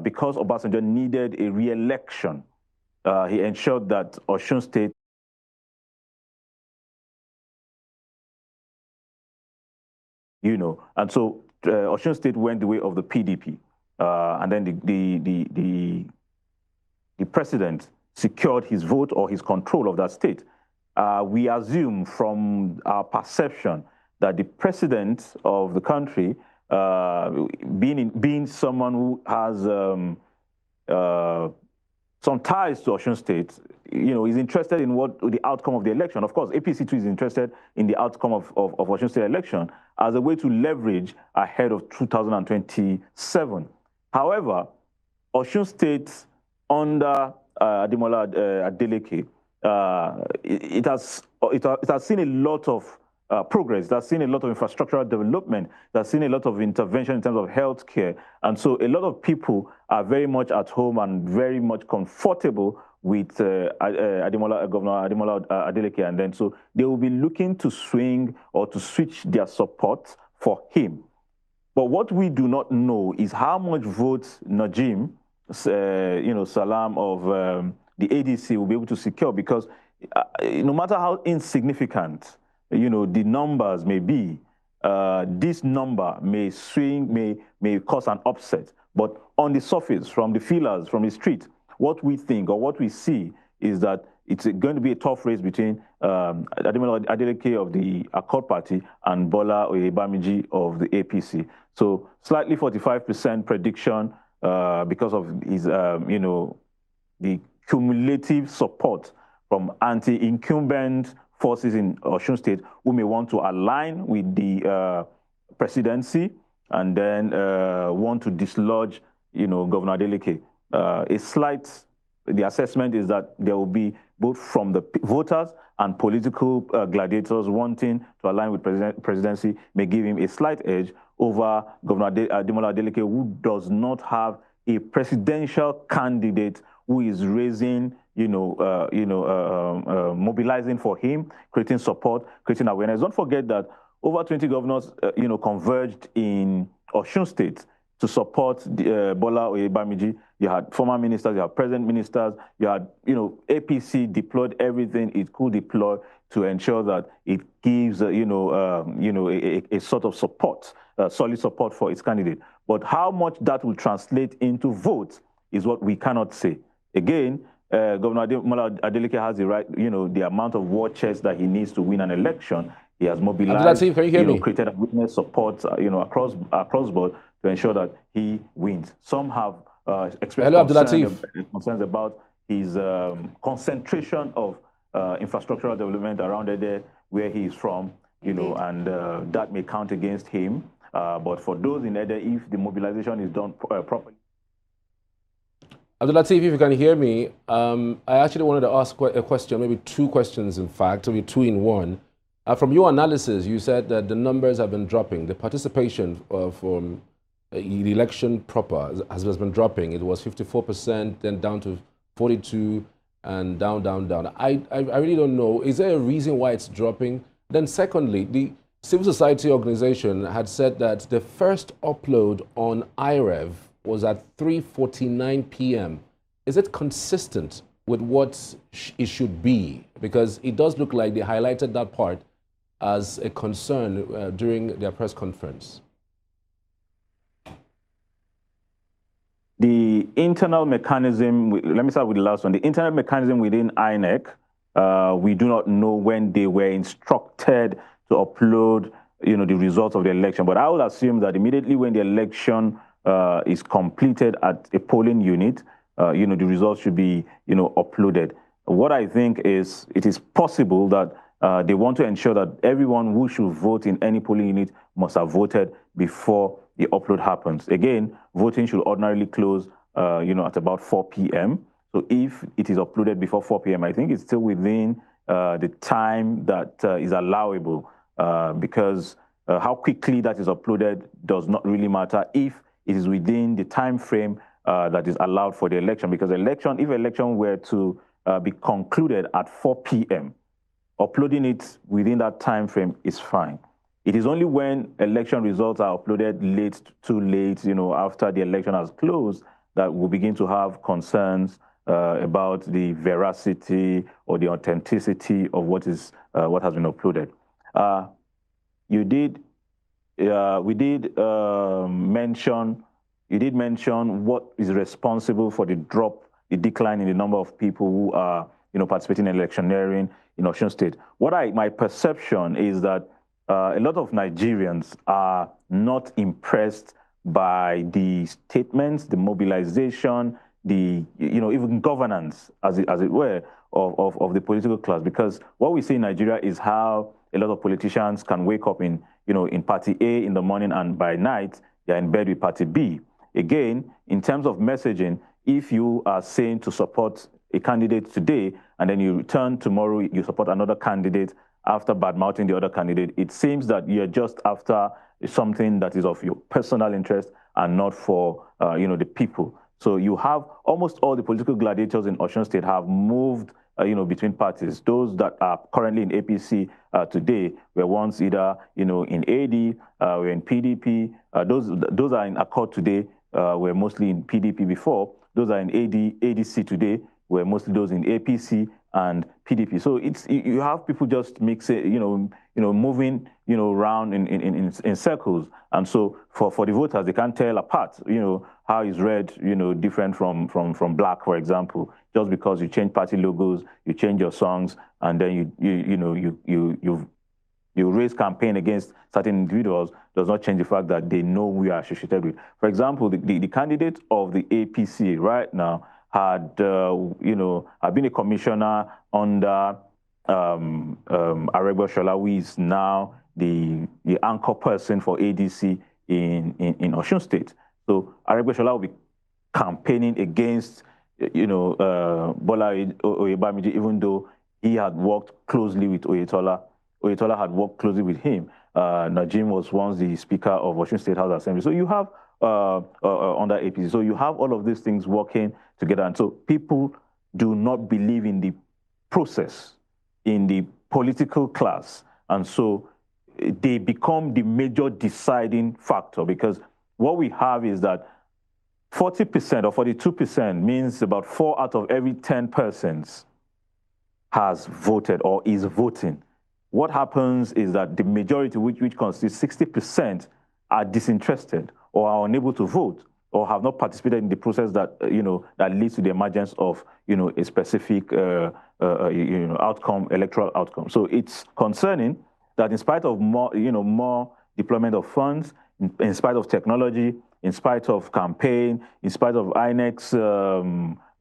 because Obasanjo needed a re-election, he ensured that Osun State and so Osun State went the way of the PDP, and then the president secured his vote or his control of that state. We assume from our perception that the president of the country being someone who has some ties to Osun State, is interested in what the outcome of the election. Of course, APC too is interested in the outcome of Osun State election as a way to leverage ahead of 2027. However, Osun State under Ademola Adeleke, it has seen a lot of progress. It has seen a lot of infrastructural development. It has seen a lot of intervention in terms of healthcare. And so a lot of people are very much at home and very much comfortable with Governor Ademola Adeleke. And then so they will be looking to swing or to switch their support for him. But what we do not know is how much votes Najim, Salam of the ADC will be able to secure, because no matter how insignificant the numbers may be, this number may swing, may cause an upset. But on the surface, from the feelers, from the street, what we think or what we see is that it's going to be a tough race between Ademola Adeleke of the Accord Party and Bola Oyebamiji of the APC. So slightly 45% prediction because of his, the cumulative support from anti-incumbent forces in Osun State who may want to align with the presidency and then want to dislodge, Governor Adeleke. The assessment is that there will be both from the voters and political gladiators wanting to align with presidency may give him a slight edge over Governor Ademola Adeleke, who does not have a presidential candidate who is raising, mobilizing for him, creating support, creating awareness. Don't forget that over 20 governors, converged in Osun State to support Bola Oyebamiji. You had former ministers, you had present ministers, you had, APC deployed everything it could deploy to ensure that it gives, a sort of support, solid support for its candidate. But how much that will translate into votes is what we cannot say. Again, Governor Adeleke has the right, the amount of war chest that he needs to win an election. He has mobilized, Abdulateef, can you hear me? Created and witness support, across board to ensure that he wins. Some have expressed concerns about his concentration of infrastructural development around there where he is from, and that may count against him. But for those in Ede, if the mobilization is done properly. Abdulateef, if you can hear me, I actually wanted to ask a question, maybe two questions, in fact, maybe two in one. From your analysis, you said that the numbers have been dropping. The participation from the election proper has been dropping. It was 54%, then down to 42%, and down. I really don't know. Is there a reason why it's dropping? Then secondly, the civil society organization had said that the first upload on IREV was at 3:49 p.m. Is it consistent with what it should be? Because it does look like they highlighted that part as a concern during their press conference. The internal mechanism, let me start with the last one. The internal mechanism within INEC, we do not know when they were instructed to upload, the results of the election. But I would assume that immediately when the election is completed at a polling unit, the results should be, uploaded. What I think is it is possible that they want to ensure that everyone who should vote in any polling unit must have voted before the upload happens. Again, voting should ordinarily close, at about 4 p.m. So if it is uploaded before 4 p.m., I think it's still within the time that is allowable, because how quickly that is uploaded does not really matter if it is within the time frame that is allowed for the election. Because if election were to be concluded at 4 p.m., uploading it within that time frame is fine. It is only when election results are uploaded too late, after the election has closed, that we'll begin to have concerns about the veracity or the authenticity of what has been uploaded. You did mention what is responsible for the decline in the number of people who are, participating in electioneering in Osun State. My perception is that a lot of Nigerians are not impressed by the statements, the mobilization, the even governance, as it were, of the political class. Because what we see in Nigeria is how a lot of politicians can wake up in Party A in the morning, and by night they're in bed with Party B. Again, in terms of messaging, if you are saying to support a candidate today, and then you return tomorrow, you support another candidate after bad-mouthing the other candidate, it seems that you're just after something that is of your personal interest and not for the people. So you have almost all the political gladiators in Osun State have moved between parties. Those that are currently in APC today were once either in AD, were in PDP. Those are in Accord today, were mostly in PDP before. Those are in ADC today, were mostly those in APC and PDP. So you have people just mixing, moving, around in circles. And so for the voters, they can't tell apart, how is red, different from black, for example, just because you change party logos, you change your songs, and then you raise campaign against certain individuals does not change the fact that they know we are associated with. For example, the candidate of the APC right now had been a commissioner under Aregbe Shola, who is now the anchor person for ADC in Osun State. So Aregbe Shola will be campaigning against Bola Oyebamiji, even though he had worked closely with Oyetola. Oyetola had worked closely with him. Najim was once the Speaker of Osun State House Assembly. So you have under APC. So you have all of these things working together. And so people do not believe in the process, in the political class. And so they become the major deciding factor, because what we have is that 40% or 42% means about 4 out of every 10 persons has voted or is voting. What happens is that the majority, which constitutes 60%, are disinterested or are unable to vote or have not participated in the process that that leads to the emergence of a specific outcome, electoral outcome. So it's concerning that in spite of more deployment of funds, in spite of technology, in spite of campaign, in spite of INEC's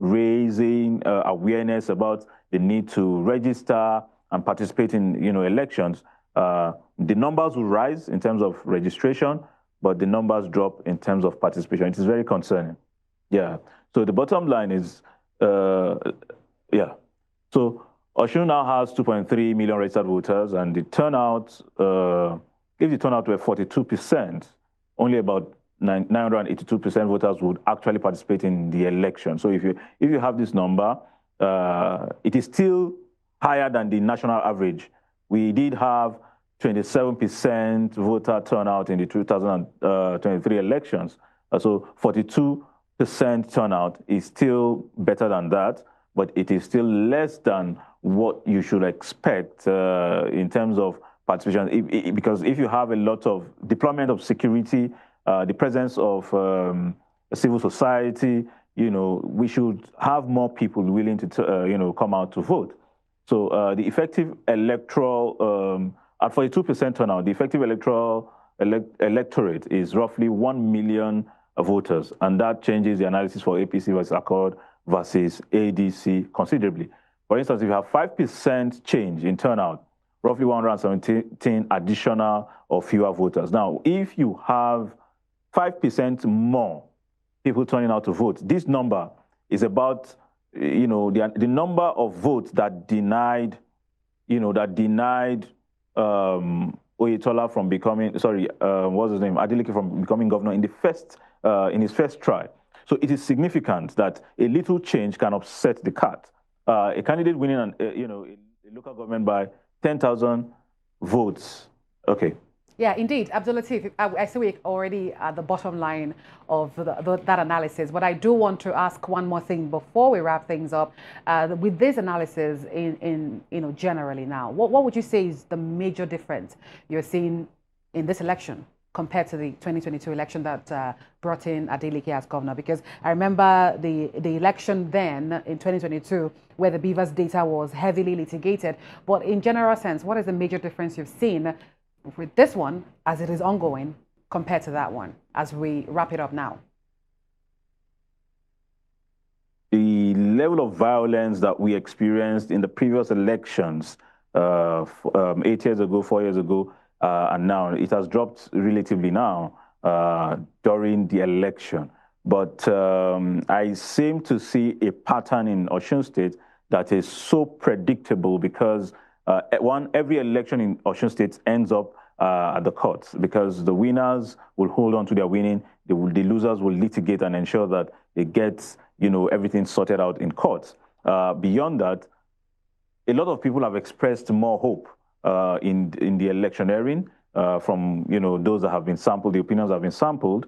raising awareness about the need to register and participate in elections, the numbers will rise in terms of registration, but the numbers drop in terms of participation. It is very concerning. Yeah. So the bottom line is, yeah. So Osun now has 2.3 million registered voters, and the turnout, if the turnout were 42%, only about 982% voters would actually participate in the election. So if you have this number, it is still higher than the national average. We did have 27% voter turnout in the 2023 elections. So 42% turnout is still better than that, but it is still less than what you should expect in terms of participation. Because if you have a lot of deployment of security, the presence of civil society, we should have more people willing to come out to vote. So the effective electoral, at 42% turnout, the effective electorate is roughly 1 million voters, and that changes the analysis for APC versus Accord versus ADC considerably. For instance, if you have 5% change in turnout, roughly 117 additional or fewer voters. Now, if you have 5% more people turning out to vote, this number is about the number of votes that denied Oyetola from becoming, what's his name, Adeleke from becoming governor in his first try. So it is significant that a little change can upset the cat. A candidate winning a local government by 10,000 votes. Okay. Yeah, indeed. Abdulateef, I see we're already at the bottom line of that analysis, but I do want to ask one more thing before we wrap things up. With this analysis generally now, what would you say is the major difference you're seeing in this election compared to the 2022 election that brought in Adeleke as governor? Because I remember the election then in 2022 where the Beavers data was heavily litigated, but in general sense, what is the major difference you've seen with this one as it is ongoing compared to that one as we wrap it up now? The level of violence that we experienced in the previous elections 8 years ago, 4 years ago, and now it has dropped relatively now during the election. But I seem to see a pattern in Osun State that is so predictable because every election in Osun State ends up at the courts because the winners will hold on to their winning, the losers will litigate and ensure that they get everything sorted out in courts. Beyond that, a lot of people have expressed more hope in the electioneering from those that have been sampled, the opinions have been sampled.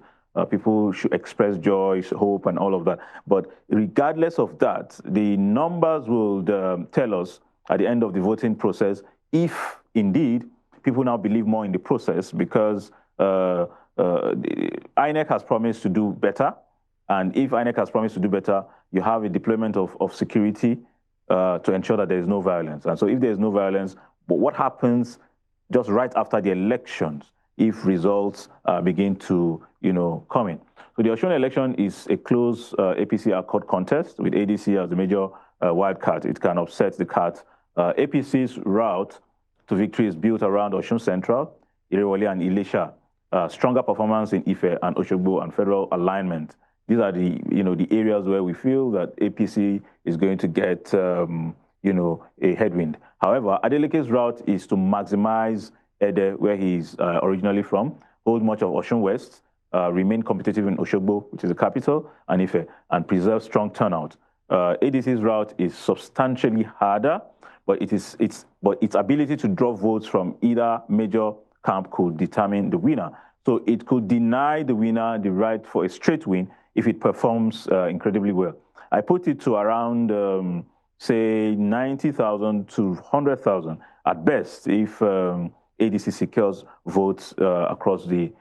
People should express joy, hope, and all of that. But regardless of that, the numbers will tell us at the end of the voting process if indeed people now believe more in the process because the INEC has promised to do better. And if INEC has promised to do better, you have a deployment of security to ensure that there is no violence. And so if there is no violence, but what happens just right after the elections if results begin to come in? So the Osun election is a close APC Accord contest with ADC as the major wild card. It can upset the card. APC's route to victory is built around Osun Central, Irewole, and Ilesha. Stronger performance in Ife and Osogbo and federal alignment. These are the areas where we feel that APC is going to get a headwind. However, Adeleke's route is to maximize Ede, where he's originally from, hold much of Osun West, remain competitive in Osogbo, which is the capital, and Ife, and preserve strong turnout. ADC's route is substantially harder, but its ability to draw votes from either major camp could determine the winner. So it could deny the winner the right for a straight win if it performs incredibly well. I put it to around, say, 90,000 to 100,000 at best if ADC secures votes across the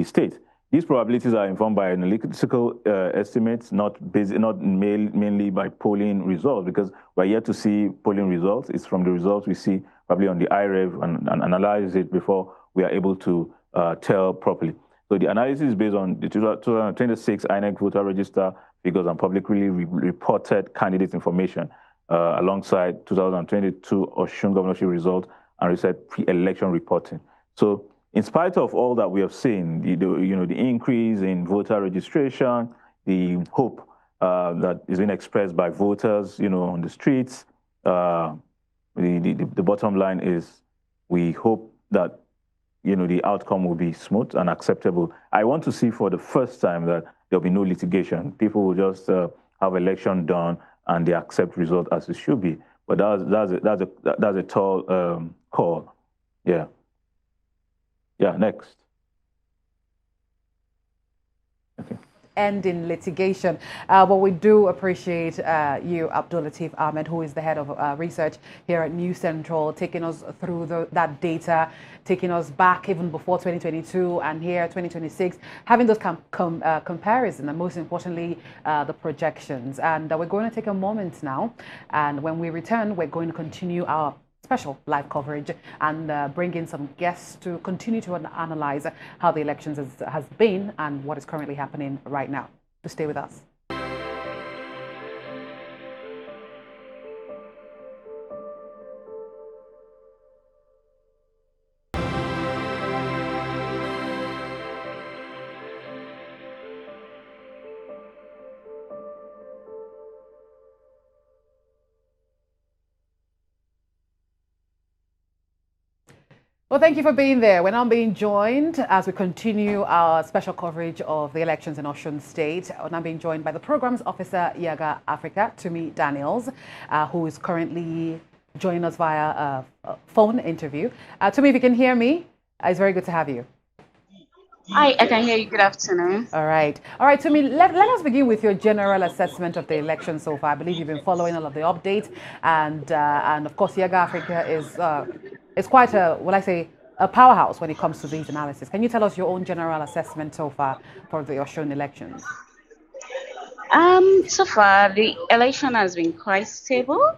state. These probabilities are informed by analytical estimates, not mainly by polling results, because we're yet to see polling results. It's from the results we see probably on the IREV and analyze it before we are able to tell properly. So the analysis is based on the 2026 INEC voter register figures and publicly reported candidate information alongside 2022 Osun governorship result and recent pre-election reporting. So in spite of all that we have seen, the increase in voter registration, the hope that is being expressed by voters, on the streets, the bottom line is we hope that the outcome will be smooth and acceptable. I want to see for the first time that there'll be no litigation. People will just have election done and they accept result as it should be. But that's a tall call. Yeah. Yeah. Next. Okay. End in litigation. But we do appreciate you, Abdulateef Ahmed, who is the head of research here at New Central, taking us through that data, taking us back even before 2022 and here 2026, having those comparison and most importantly, the projections. And we're going to take a moment now. And when we return, we're going to continue our special live coverage and bring in some guests to continue to analyze how the elections has been and what is currently happening right now. So stay with us. Well, thank you for being there. We're now being joined as we continue our special coverage of the elections in Osun State. We're now being joined by the Programs Officer, Yiaga Africa, Tumi Daniel, who is currently joining us via a phone interview. Tumi, if you can hear me, it's very good to have you. Hi, I can hear you. Good afternoon. All right. Tumi, let us begin with your general assessment of the election so far. I believe you've been following all of the updates, and of course, Yiaga Africa is quite a powerhouse when it comes to these analysis. Can you tell us your own general assessment so far for the Osun elections? So far, the election has been quite stable.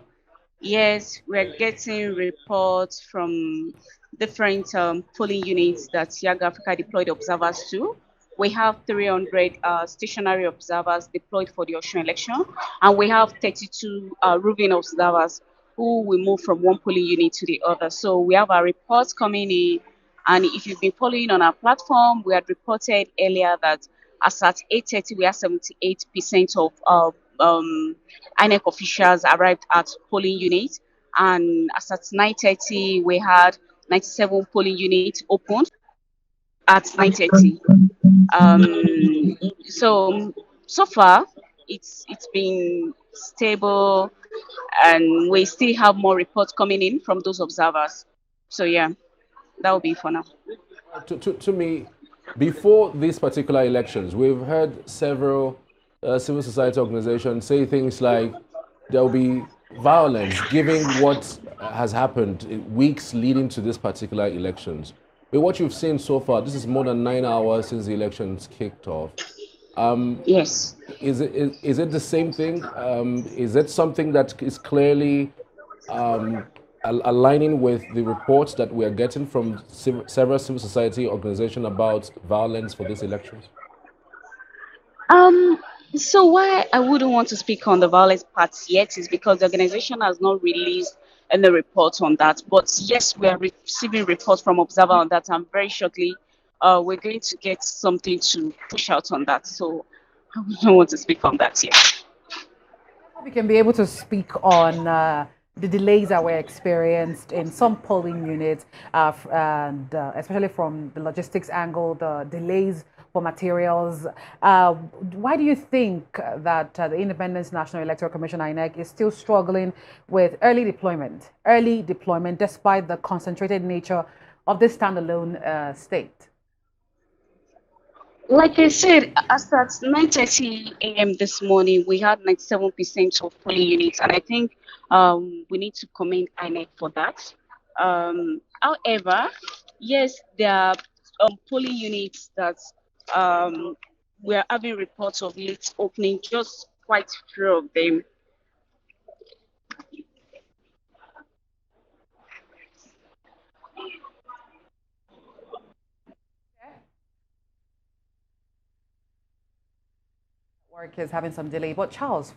Yes, we're getting reports from different polling units that Yiaga Africa deployed observers to. We have 300 stationary observers deployed for the Osun election, and we have 32 roving observers who will move from one polling unit to the other. So we have our reports coming in, and if you've been following on our platform, we had reported earlier that as at 8:30, we have 78% of INEC officials arrived at polling units, and as at 9:30, we had 97 polling units opened at 9:30. So far, it's been stable, and we still have more reports coming in from those observers. So yeah, that will be for now. To me, before these particular elections, we've heard several civil society organizations say things like there will be violence, given what has happened in weeks leading to this particular elections. With what you've seen so far, this is more than 9 hours since the elections kicked off. Yes. Is it the same thing? Is it something that is clearly aligning with the reports that we are getting from several civil society organizations about violence for these elections? So why I wouldn't want to speak on the violence part yet is because the organization has not released any reports on that. But yes, we are receiving reports from Observer on that, and very shortly, we're going to get something to push out on that. So I don't want to speak on that yet. We can be able to speak on the delays that were experienced in some polling units, and especially from the logistics angle, the delays for materials. Why do you think that the Independent National Electoral Commission, INEC, is still struggling with early deployment, despite the concentrated nature of this standalone state? Like I said, as at 9:30 a.m. this morning, we had 97% of polling units, and I think we need to commend INEC for that. However, yes, there are polling units that we are having reports of late opening, just quite few of them. Work is having some delay. But Charles,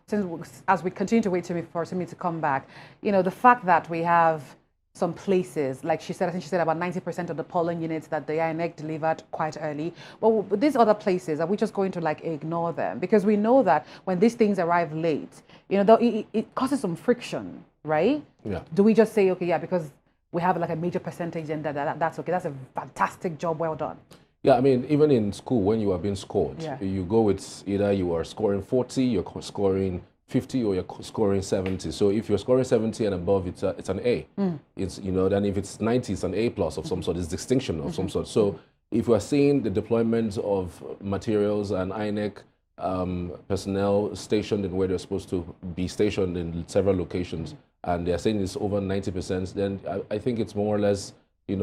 since as we continue to wait for Tumi to come back, the fact that we have some places, like she said, I think she said about 90% of the polling units that the INEC delivered quite early. Well, these other places, are we just going to ignore them? Because we know that when these things arrive late, it causes some friction, right? Yeah. Do we just say, okay, yeah, because we have a major percentage and that's okay, that's a fantastic job, well done? Yeah, I mean, even in school, when you are being scored, Yeah. you go with either you are scoring 40, you're scoring 50, or you're scoring 70. So if you're scoring 70 and above, it's an A. It's, then if it's 90, it's an A plus of some sort. It's distinction of some sort. So if we are seeing the deployment of materials and INEC personnel stationed in where they're supposed to be stationed in several locations, and they're saying it's over 90%, then I think it's more or less, an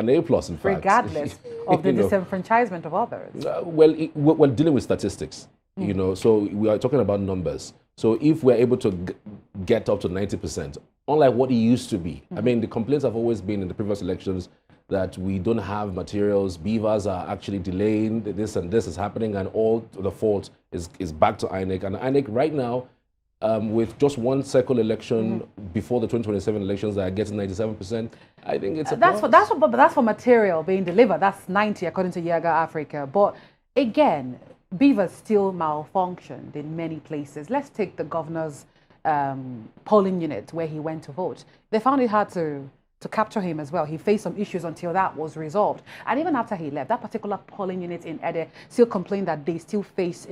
A plus, in fact. Regardless of the disenfranchisement of others. We're dealing with statistics, so we are talking about numbers. So if we're able to get up to 90%, unlike what it used to be, I mean, the complaints have always been in the previous elections that we don't have materials, beavers are actually delaying, this and this is happening, and all the fault is back to INEC. And INEC right now, with just one cycle election before the 2027 elections that are getting 97%, I think it's that's for material being delivered. That's 90 according to Yiaga Africa. But again, beavers still malfunctioned in many places. Let's take the governor's polling unit where he went to vote. They found it hard to capture him as well. He faced some issues until that was resolved. And even after he left, that particular polling unit in Ede still complained that they still face,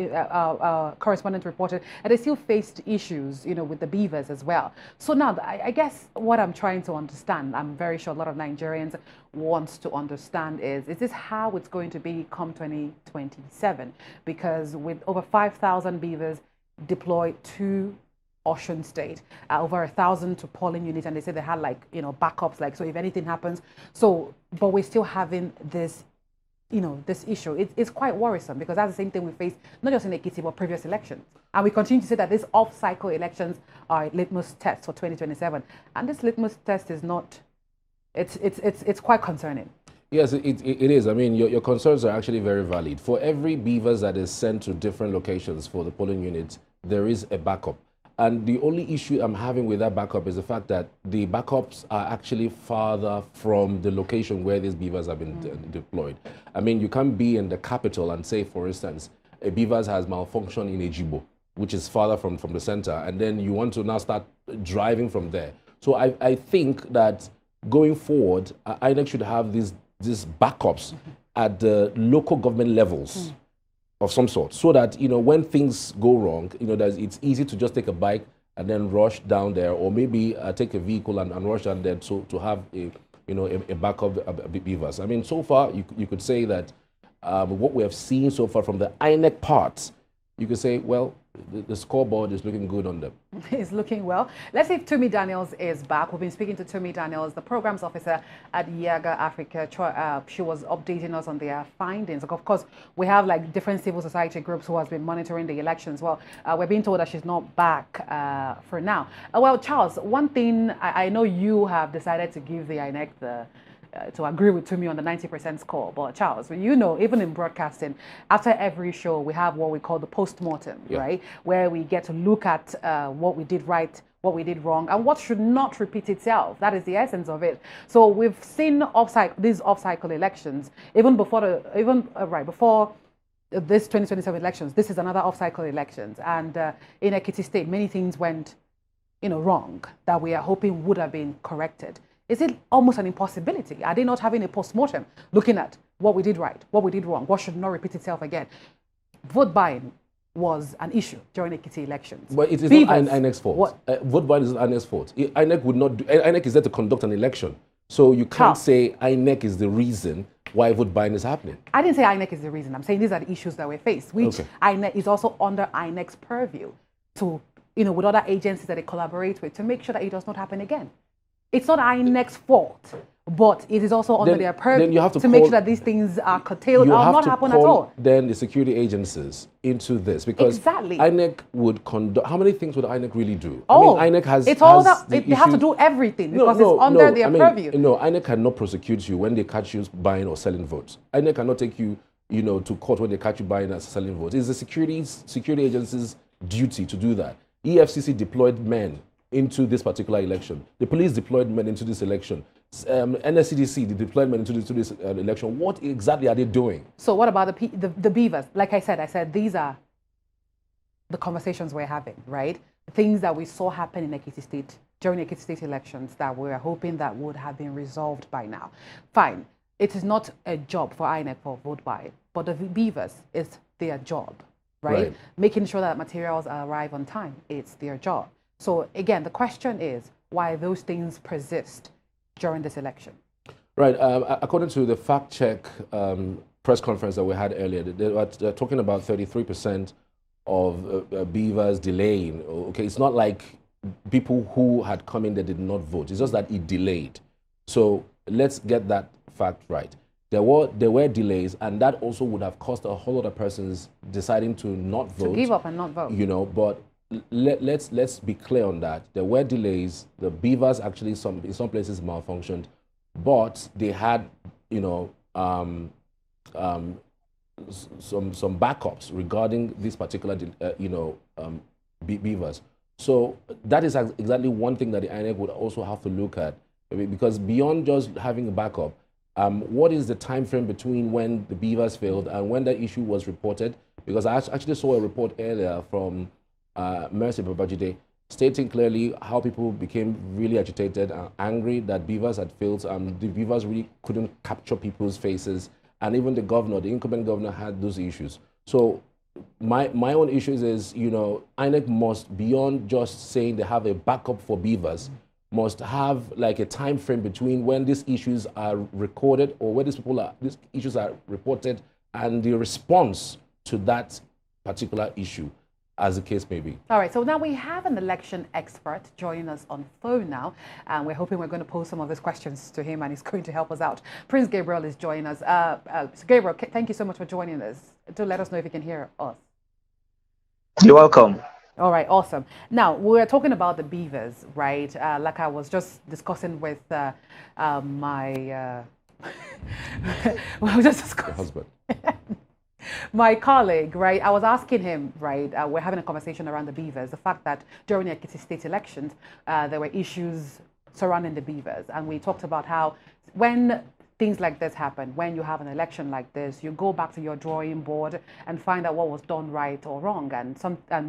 correspondent reported, and they still faced issues, with the beavers as well. So now, I guess what I'm trying to understand, I'm very sure a lot of Nigerians want to understand is this how it's going to be come 2027? Because with over 5,000 beavers deployed to Osun State, over 1,000 to polling units, and they said they had backups, so if anything happens. So, but we're still having this, this issue. It's quite worrisome because that's the same thing we faced not just in Ekiti but previous elections, and we continue to say that these off-cycle elections are a litmus test for 2027, and this litmus test is not It's quite concerning. Yes, it is. I mean, your concerns are actually very valid. For every beavers that is sent to different locations for the polling units, there is a backup. And the only issue I'm having with that backup is the fact that the backups are actually farther from the location where these beavers have been deployed. I mean, you can't be in the capital and say, for instance, a beavers has malfunctioned in Ejibo, which is farther from the center, and then you want to now start driving from there. So I think that going forward, INEC should have these backups at the local government levels of some sort, so that, you know, when things go wrong, you know, it's easy to just take a bike and then rush down there, or maybe take a vehicle and rush down there to have a backup beavers. I mean, so far you could say that what we have seen so far from the INEC parts, you could say, well, the scoreboard is looking good on them. It's looking well. Let's see if Tumi Daniels is back. We've been speaking to Tumi Daniels, the programs officer at Yiaga Africa. She was updating us on their findings. Of course, we have like different civil society groups who has been monitoring the elections. Well, we're being told that she's not back for now. Well, Charles, one thing I know you have decided to give the INEC to agree with Tumi on the 90% score. But Charles, you know, even in broadcasting, after every show, we have what we call the post-mortem, right? Where we get to look at what we did right, what we did wrong, and what should not repeat itself. That is the essence of it. So we've seen these off-cycle elections, even before before this 2027 elections. This is another off-cycle elections, and in Ekiti State, many things went, wrong that we are hoping would have been corrected. Is it almost an impossibility? Are they not having a post-mortem looking at what we did right, what we did wrong, what should not repeat itself again? Vote buying was an issue during Ekiti elections. But it is not INEC's fault. Vote buying is not INEC's fault. INEC would not INEC is there to conduct an election. So you can't say INEC is the reason why vote buying is happening. I didn't say INEC is the reason. I'm saying these are the issues that we face, which INEC is also under INEC's purview to, with other agencies that they collaborate with to make sure that it does not happen again. It's not INEC's fault, but it is also under their purview to make sure that these things are curtailed or not happen at all. Then the security agencies into this, because INEC would conduct. How many things would INEC really do? Oh, I mean, INEC has. It's all that they have to do everything because it's under their purview. No, INEC cannot prosecute you when they catch you buying or selling votes. INEC cannot take you, to court when they catch you buying or selling votes. It's the security agency's duty to do that. EFCC deployed men into this particular election. The police deployed men into this election. NSCDC, the deployed men into this election. What exactly are they doing? So what about the beavers? Like I said these are the conversations we're having, right? Things that we saw happen in Ekiti State during Ekiti State elections that we're hoping that would have been resolved by now. Fine. It is not a job for INEC for vote buying, but the beavers is their job, right? Making sure that materials arrive on time, it's their job. So again, the question is why those things persist during this election. Right. According to the fact check press conference that we had earlier, they're talking about 33% of beavers delaying. Okay, it's not like people who had come in that did not vote. It's just that it delayed. So let's get that fact right. There were delays, and that also would have cost a whole lot of persons deciding to not vote. To give up and not vote. But let's be clear on that. There were delays. The beavers actually in some places malfunctioned, but they had some backups regarding this particular beavers. So that is exactly one thing that the INEC would also have to look at, because beyond just having a backup, what is the time frame between when the beavers failed and when that issue was reported? Because I actually saw a report earlier from Mercy Babajide, stating clearly how people became really agitated and angry that beavers had failed, and the beavers really couldn't capture people's faces, and even the incumbent governor had those issues. So my own issues is, INEC must, beyond just saying they have a backup for beavers, must have like a time frame between when these issues are recorded or when these issues are reported and the response to that particular issue, as the case may be. All right, so now we have an election expert joining us on phone now, and we're hoping we're going to pose some of these questions to him, and he's going to help us out. Prince Gabriel is joining us. So Gabriel, thank you so much for joining us. Do let us know if you can hear us. You're welcome. All right, awesome. Now, we're talking about the beavers, right? Like I was just discussing with my, we were just Your discussing, husband. my colleague, right? I was asking him, right? We're having a conversation around the beavers. The fact that during the Ekiti state elections, there were issues surrounding the beavers, and we talked about how when things like this happen, when you have an election like this, you go back to your drawing board and find out what was done right or wrong, and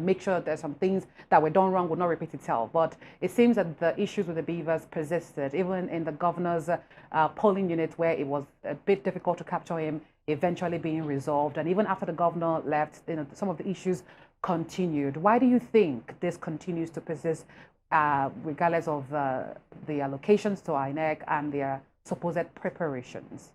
make sure that there's some things that were done wrong will not repeat itself. But it seems that the issues with the beavers persisted, even in the governor's polling unit, where it was a bit difficult to capture him, eventually being resolved. And even after the governor left, some of the issues continued. Why do you think this continues to persist, regardless of the allocations to INEC and their supposed preparations?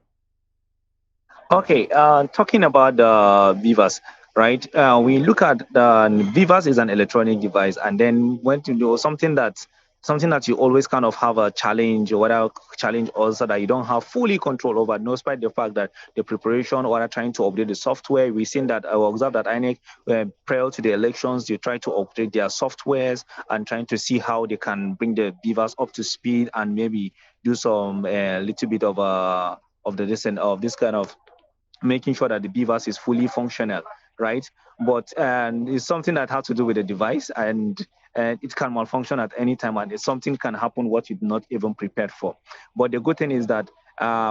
Okay, talking about the beavers, right? We look at the beavers is an electronic device, and then when to do something that you always kind of have a challenge, or whatever challenge also that you don't have fully control over, despite the fact that the preparation or trying to update the software. We've seen that, I observed that INEC, prior to the elections, they try to update their softwares and trying to see how they can bring the beavers up to speed and maybe do some little bit of this kind of making sure that the beavers is fully functional, right? But it's something that has to do with the device, and it can malfunction at any time, and it's something can happen what you're not even prepared for. But the good thing is that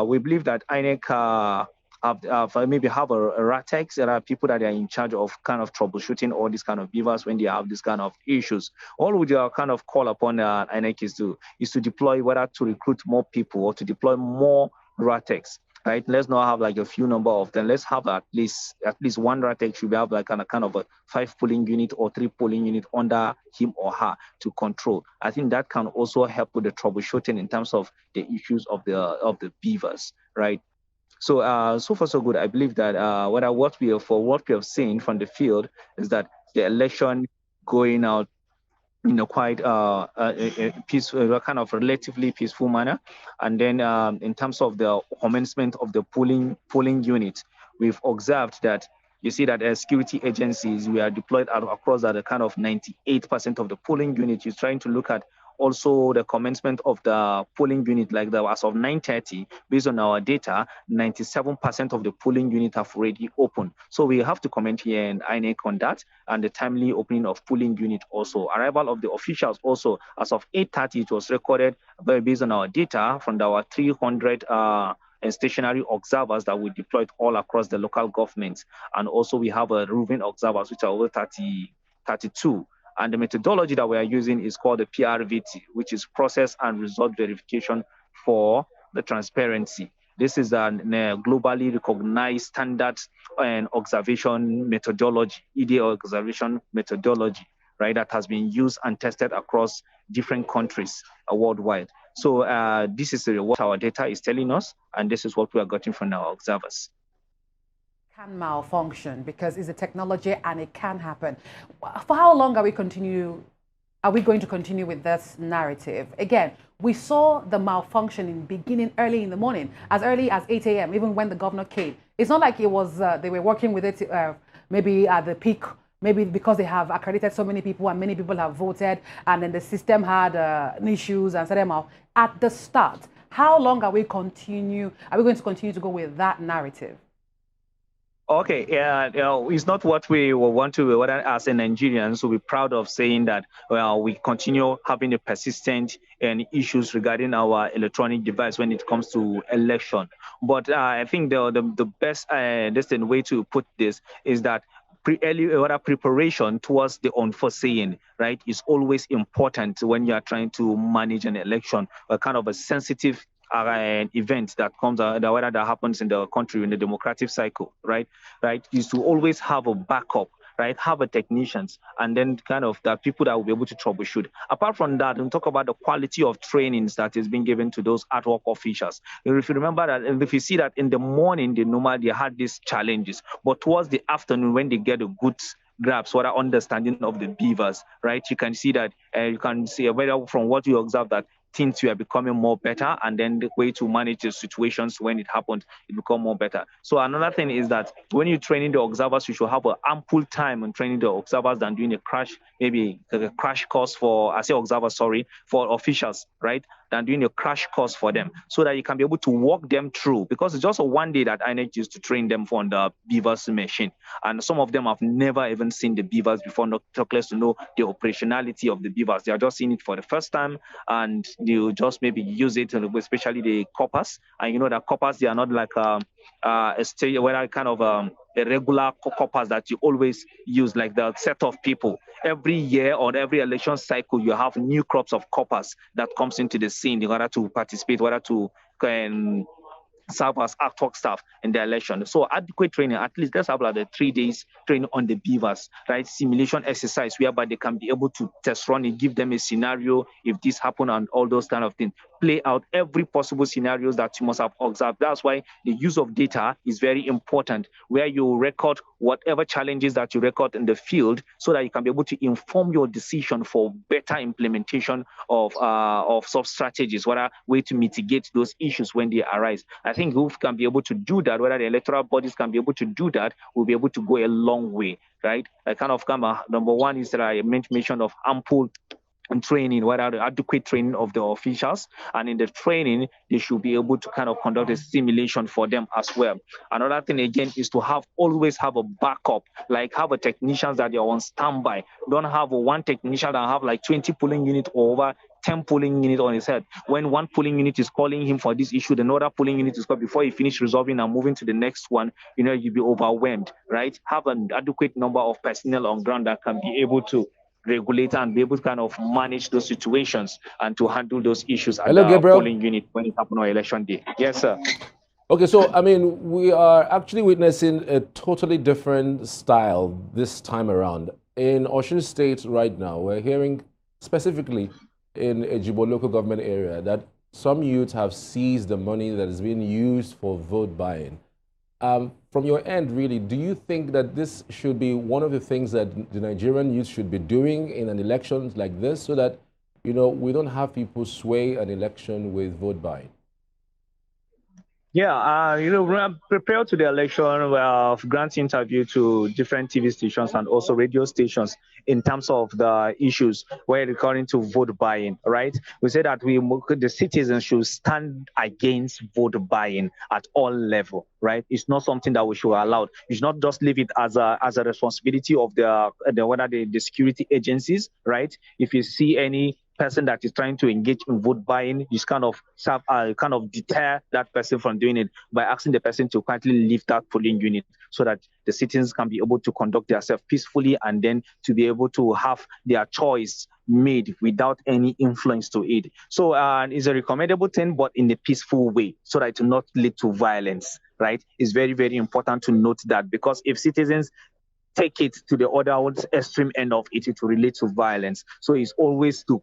we believe that INEC maybe have a RATEX. There are people that are in charge of kind of troubleshooting all these kind of beavers when they have this kind of issues. All we are kind of call upon INEC is to deploy, whether to recruit more people or to deploy more RATEX. Right, let's not have like a few number of them. Let's have at least one RATEX should have like kind of a 5 polling unit or 3 polling unit under him or her to control. I think that can also help with the troubleshooting in terms of the issues of the beavers, right? So so far so good. I believe that what we have seen from the field is that the election going out in a quite peaceful, kind of relatively peaceful manner. And then in terms of the commencement of the polling unit, we've observed that you see that security agencies we are deployed across that kind of 98% of the polling unit is trying to look at also the commencement of the polling unit, like as of 9:30, based on our data, 97% of the polling unit have already opened. So we have to comment here in INEC on that, and the timely opening of polling unit also. Arrival of the officials also, as of 8:30, it was recorded based on our data from our 300 and stationary observers that we deployed all across the local governments. And also we have a roving observers, which are over 32. And the methodology that we are using is called the PRVT, which is process and result verification for the transparency. This is a globally recognized standard and observation methodology, EDA observation methodology, right, that has been used and tested across different countries worldwide. So this is what our data is telling us, and this is what we are getting from our observers. Can malfunction because it's a technology and it can happen. For how long are we going to continue with this narrative? Again, we saw the malfunction beginning early in the morning, as early as 8 a.m., even when the governor came. It's not like it was they were working with it maybe at the peak, maybe because they have accredited so many people and many people have voted, and then the system had issues and set them out at the start. How long are we going to continue to go with that narrative? Okay, yeah, it's not what we want to, as a Nigerians, so we're proud of saying that we continue having a persistent issues regarding our electronic device when it comes to election. But I think the best way to put this is that early preparation towards the unforeseen, right, is always important when you are trying to manage an election, a kind of a sensitive an event that comes that happens in the country in the democratic cycle, right, is to always have a backup, right, have a technicians, and then kind of the people that will be able to troubleshoot. Apart from that, we talk about the quality of trainings that is being given to those ad hoc officials. If you remember that, if you see that in the morning, they had these challenges, but towards the afternoon when they get a good grasp, understanding of the beavers, right, you can see that you can see whether from what you observe that things were becoming more better, and then the way to manage the situations when it happened, it become more better. So another thing is that when you're training the observers, you should have an ample time in training the observers than doing a crash, maybe a crash course for, I say observers, sorry, for officials, right? Than doing a crash course for them, so that you can be able to walk them through, because it's just a one day that INEC used to train them on the beavers machine. And some of them have never even seen the beavers before, not less to know the operationality of the beavers. They are just seeing it for the first time, and you just maybe use it, especially the coppers. And you know that coppers, they are not like a state where kind of a regular coppers that you always use, like the set of people. Every year or every election cycle, you have new crops of coppers that comes into the scene in order to participate, whether to serve as ad hoc staff in the election. So adequate training, at least let's have like the 3 days training on the beavers, right? Simulation exercise whereby they can be able to test run and give them a scenario if this happen and all those kind of things. Play out every possible scenarios that you must have observed. That's why the use of data is very important, where you record whatever challenges that you record in the field, so that you can be able to inform your decision for better implementation of such strategies, what a way to mitigate those issues when they arise. I think if we can be able to do that, whether the electoral bodies can be able to do that, we'll be able to go a long way, right? I kind of come, number one is that I mentioned of ample training, whether the adequate training of the officials, and in the training they should be able to kind of conduct a simulation for them as well. Another thing again is to always have a backup, like have a technicians that are on standby. Don't have one technician that have like 20 polling units or over 10 polling units on his head. When one polling unit is calling him for this issue, another polling unit is called before you finish resolving and moving to the next one, you'll be overwhelmed, right? Have an adequate number of personnel on ground that can be able to regulate and be able to kind of manage those situations and to handle those issues at Hello, the Gabriel. polling unit when it happens on election day. Yes, sir. Okay, so I mean, we are actually witnessing a totally different style this time around. In Osun State right now, we're hearing specifically in Ejibo local government area that some youths have seized the money that is being used for vote buying. From your end, really, do you think that this should be one of the things that the Nigerian youth should be doing in an election like this, so that, we don't have people sway an election with vote buying? Yeah, we're prepared to the election. We have granted interview to different TV stations and also radio stations in terms of the issues where recurring to vote buying, right? We say that the citizens should stand against vote buying at all level, right? It's not something that we should allow. You should not just leave it as a responsibility of the security agencies, right? If you see any person that is trying to engage in vote buying, you kind of deter that person from doing it by asking the person to quietly leave that polling unit, so that the citizens can be able to conduct themselves peacefully and then to be able to have their choice made without any influence to it. So it's a recommendable thing, but in a peaceful way, so that it will not lead to violence, right? It's very, very important to note that, because if citizens take it to the other extreme end of it, it will relate to violence. So it's always to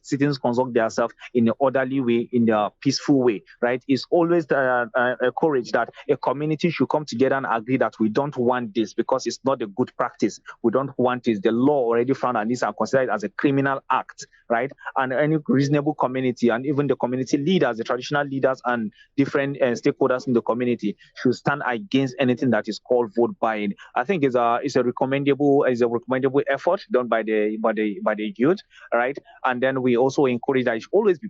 citizens conduct themselves in an orderly way, in a peaceful way, right? It's always encouraged that a community should come together and agree that we don't want this because it's not a good practice. We don't want this. The law already found and these are considered as a criminal act, right? And any reasonable community, and even the community leaders, the traditional leaders and different stakeholders in the community should stand against anything that is called vote buying. I think it's a recommendable effort done by the youth, right? And then we also encourage that it should always be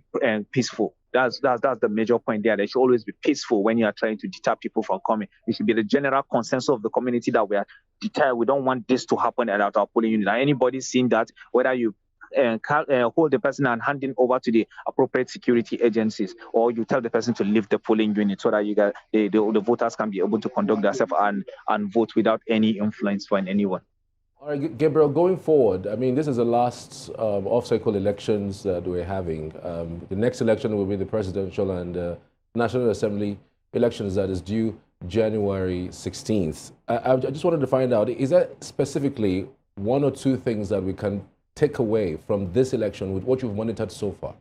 peaceful. That's the major point there. They should always be peaceful when you are trying to deter people from coming. It should be the general consensus of the community that we are deterred. We don't want this to happen at our polling unit. And anybody seeing that, whether you hold the person and hand him over to the appropriate security agencies, or you tell the person to leave the polling unit, so that the voters can be able to conduct themselves and vote without any influence from anyone. All right, Gabriel, going forward, I mean, this is the last off-cycle elections that we're having. The next election will be the presidential and National Assembly elections that is due January 16th. I just wanted to find out, is there specifically one or two things that we can take away from this election with what you've monitored so far?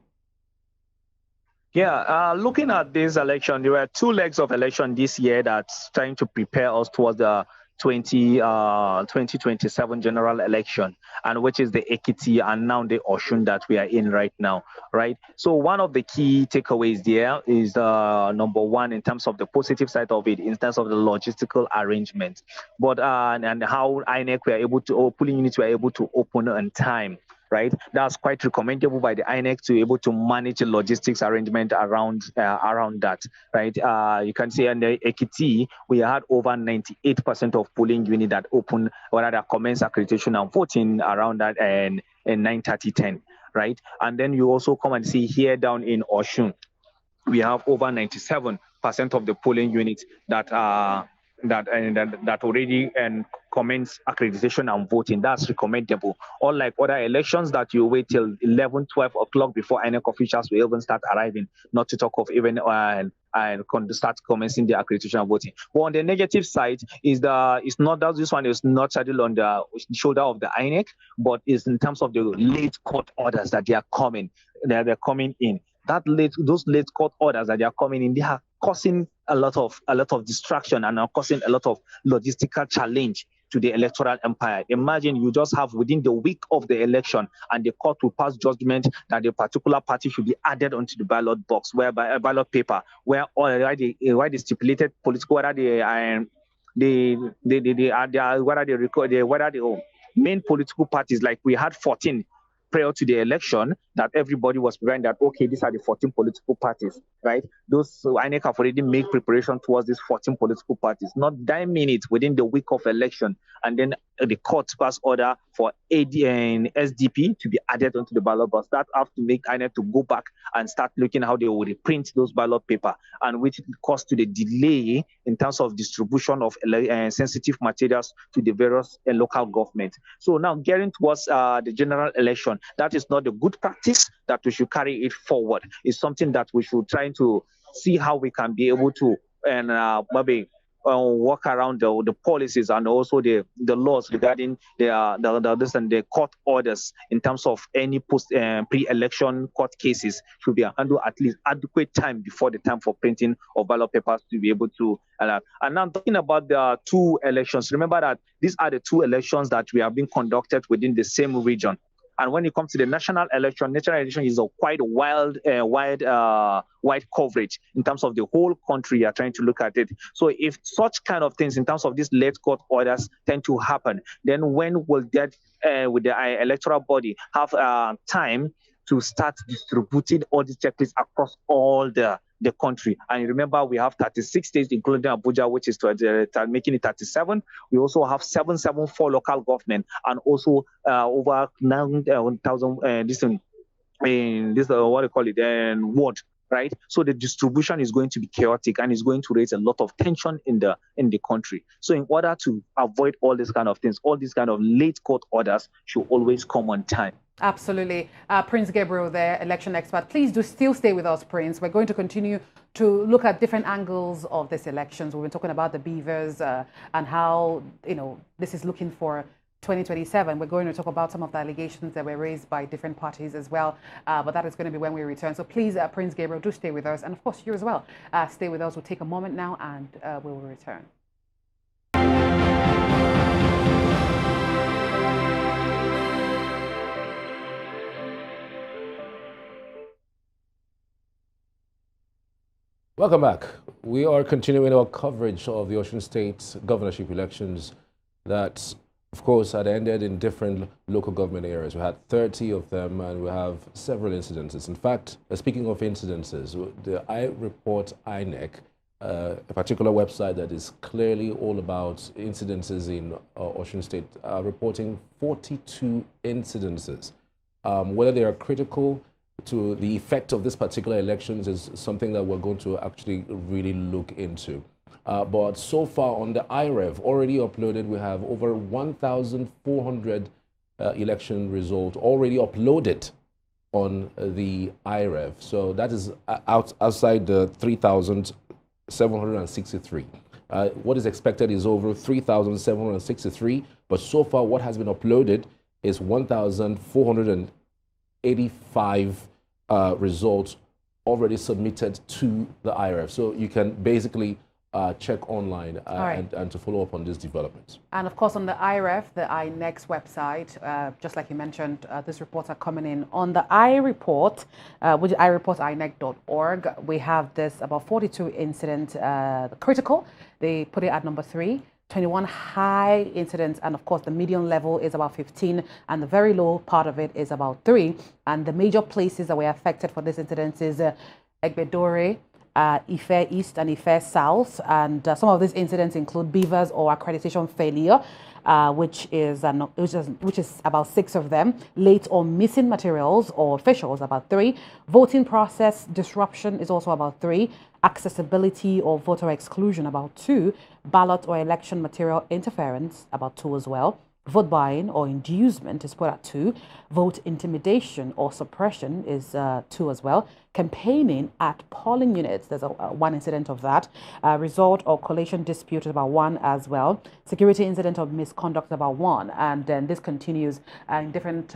Yeah, looking at this election, there were two legs of election this year that's trying to prepare us towards the 2027 general election, and which is the Ekiti and now the Osun that we are in right now, right? So one of the key takeaways there is number one, in terms of the positive side of it, in terms of the logistical arrangement, but and how INEC were able to, or polling units were able to open on time. Right, that's quite recommendable by the INEC to be able to manage the logistics arrangement around that. Right, you can see in the Ekiti we had over 98% of polling units that open or that commence accreditation and voting around that and 9:30, 10. Right, and then you also come and see here down in Osun, we have over 97% of the polling units that already commence accreditation and voting. That's recommendable. Unlike other elections that you wait till 11, 12 o'clock before INEC officials will even start arriving, not to talk of even start commencing the accreditation and voting. But on the negative side is this one is not saddled on the shoulder of the INEC, but is in terms of the late court orders that they're coming in. Those late court orders that they are coming in, they are causing a lot of distraction and are causing a lot of logistical challenge to the electoral empire. Imagine you just have within the week of the election and the court will pass judgment that a particular party should be added onto the ballot box, whereby a ballot paper where the stipulated political whether the main political parties, like we had 14 prior to the election, that everybody was preparing that, okay, these are the 14 political parties, right? So INEC have already made preparation towards these 14 political parties. Not 9 minutes within the week of election, and then the court pass order for AD and SDP to be added onto the ballot box. That have to make INEC to go back and start looking how they will reprint those ballot paper, and which caused to the delay in terms of distribution of sensitive materials to the various local government. So now getting towards the general election, that is not a good practice that we should carry it forward. It's something that we should try to see how we can be able to maybe work around the policies and also the laws regarding the court orders in terms of any pre-election court cases should be handled at least adequate time before the time for printing of ballot papers to be able to allow. And now talking about the two elections, remember that these are the two elections that we have been conducted within the same region. And when it comes to the national election is a quite wide coverage in terms of the whole country. You are trying to look at it. So if such kind of things in terms of these late court orders tend to happen, then when will that with the electoral body have time to start distributing all these checklists across all the country? And remember, we have 36 states, including Abuja, which is making it 37. We also have 774 local government, and also over 9,000 ward. Right, so the distribution is going to be chaotic and is going to raise a lot of tension in the country. So in order to avoid all these kind of things, all these kind of late court orders should always come on time. Absolutely. Prince Gabriel there, election expert. Please do still stay with us, Prince. We're going to continue to look at different angles of these elections. We've been talking about the beavers and how, this is looking for 2027. We're going to talk about some of the allegations that were raised by different parties as well, but that is going to be when we return. So please, Prince Gabriel, do stay with us. And of course, you as well. Stay with us. We'll take a moment now and we will return. Welcome back. We are continuing our coverage of the Osun State governorship elections that, of course, had ended in different local government areas. We had 30 of them, and we have several incidences. In fact, speaking of incidences, the report INEC, a particular website that is clearly all about incidences in Osun State, reporting 42 incidences. Whether they are critical to the effect of this particular elections is something that we're going to actually really look into. But so far on the IREV already uploaded, we have over 1,400 election results already uploaded on the IREV. So that is outside the 3,763. What is expected is over 3,763, but so far what has been uploaded is 1,485 results already submitted to the IREV. So you can basically check online and to follow up on these developments. And of course, on the IREF, the INEC website, just like you mentioned, these reports are coming in. On the iReport, which is iReportINEC.org, we have this about 42 incidents critical. They put it at number 3. 21 high incidents, and of course the median level is about 15, and the very low part of it is about 3. And the major places that were affected for this incident is Egbedore, Ife East and Ife South, and some of these incidents include beavers or accreditation failure, which is about 6 of them. Late or missing materials or officials, about 3. Voting process disruption is also about 3. Accessibility or voter exclusion, about 2. Ballot or election material interference, about 2 as well. Vote buying or inducement is put at 2. Vote intimidation or suppression is 2 as well. Campaigning at polling units, there's one incident of that. Result or collation dispute is about 1 as well. Security incident of misconduct about 1. And then this continues in different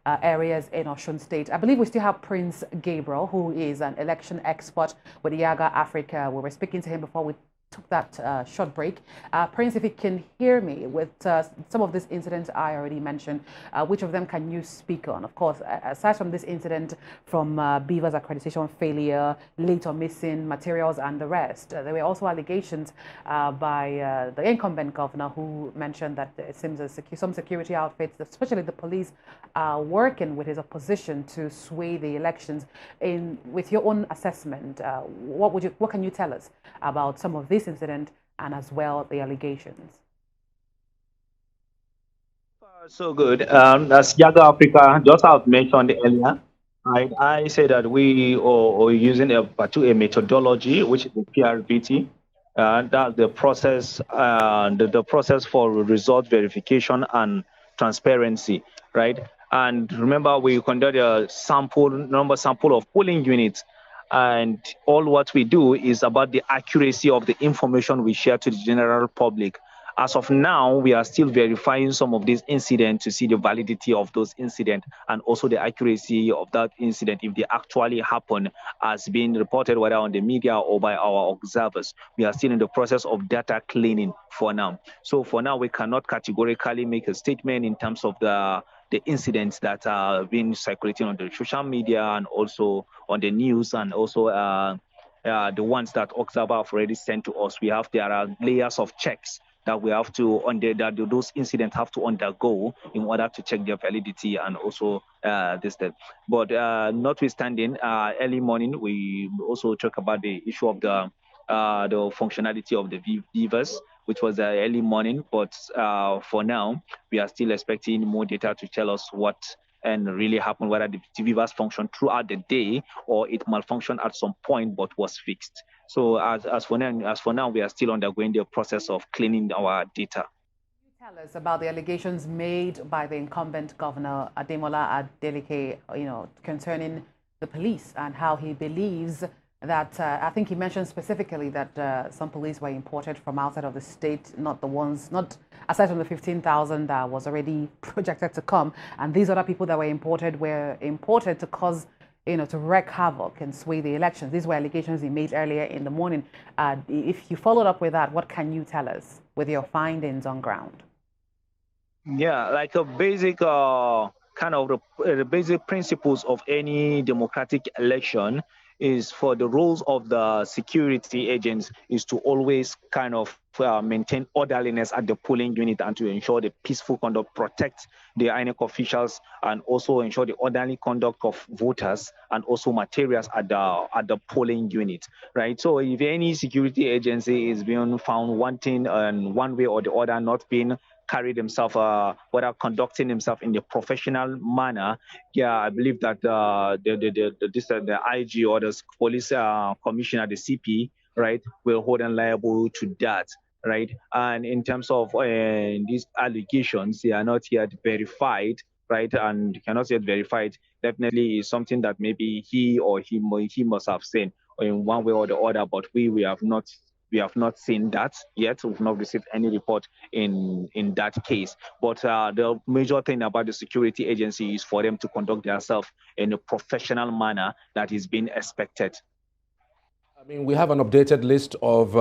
areas in Osun State. I believe we still have Prince Gabriel, who is an election expert with Yiaga Africa. We were speaking to him before we took that short break. Prince, if you can hear me, with some of these incidents I already mentioned, which of them can you speak on? Of course, aside from this incident from Beaver's accreditation failure, late or missing materials and the rest, there were also allegations by the incumbent governor, who mentioned that it seems that some security outfits, especially the police, are working with his opposition to sway the elections. With your own assessment, what can you tell us about some of these incident and as well the allegations? So good. As Yiaga Africa, just as mentioned earlier, I say that we are using a methodology, which is the PRVT. That's the process, the process for result verification and transparency, right? And remember, we conduct a sample of polling units, and all what we do is about the accuracy of the information we share to the general public. As of now, we are still verifying some of these incidents to see the validity of those incidents and also the accuracy of that incident, if they actually happen as being reported whether on the media or by our observers. We are still in the process of data cleaning for now. So for now, we cannot categorically make a statement in terms of the incidents that are being circulating on the social media and also on the news, and also the ones that Observer have already sent to us. There are layers of checks that we have to those incidents have to undergo in order to check their validity and also this thing. But notwithstanding, early morning we also talk about the issue of the functionality of the beavers, which was early morning. But for now, we are still expecting more data to tell us what and really happened, whether the beavers function throughout the day or it malfunctioned at some point but was fixed. So as for now, we are still undergoing the process of cleaning our data. Tell us about the allegations made by the incumbent governor Ademola Adeleke, concerning the police and how he believes that I think he mentioned specifically that some police were imported from outside of the state, not aside from the 15,000 that was already projected to come, and these other people that were imported to cause, to wreak havoc and sway the elections. These were allegations he made earlier in the morning. If you followed up with that, what can you tell us with your findings on ground? Yeah, like a basic kind of the basic principles of any democratic election is for the roles of the security agents is to always kind of maintain orderliness at the polling unit and to ensure the peaceful conduct, protect the INEC officials, and also ensure the orderly conduct of voters and also materials at the polling unit, right? So if any security agency is being found wanting in one way or the other, not being carried himself, without conducting himself in a professional manner, I believe that the IG or the police commissioner, the CP, right, will hold them liable to that, right? And in terms of these allegations, they are not yet verified, right? And cannot yet verified. Definitely is something that maybe he must have seen in one way or the other, but we have not seen that yet. We've not received any report in that case. But the major thing about the security agency is for them to conduct themselves in a professional manner that is being expected. I mean, we have an updated list of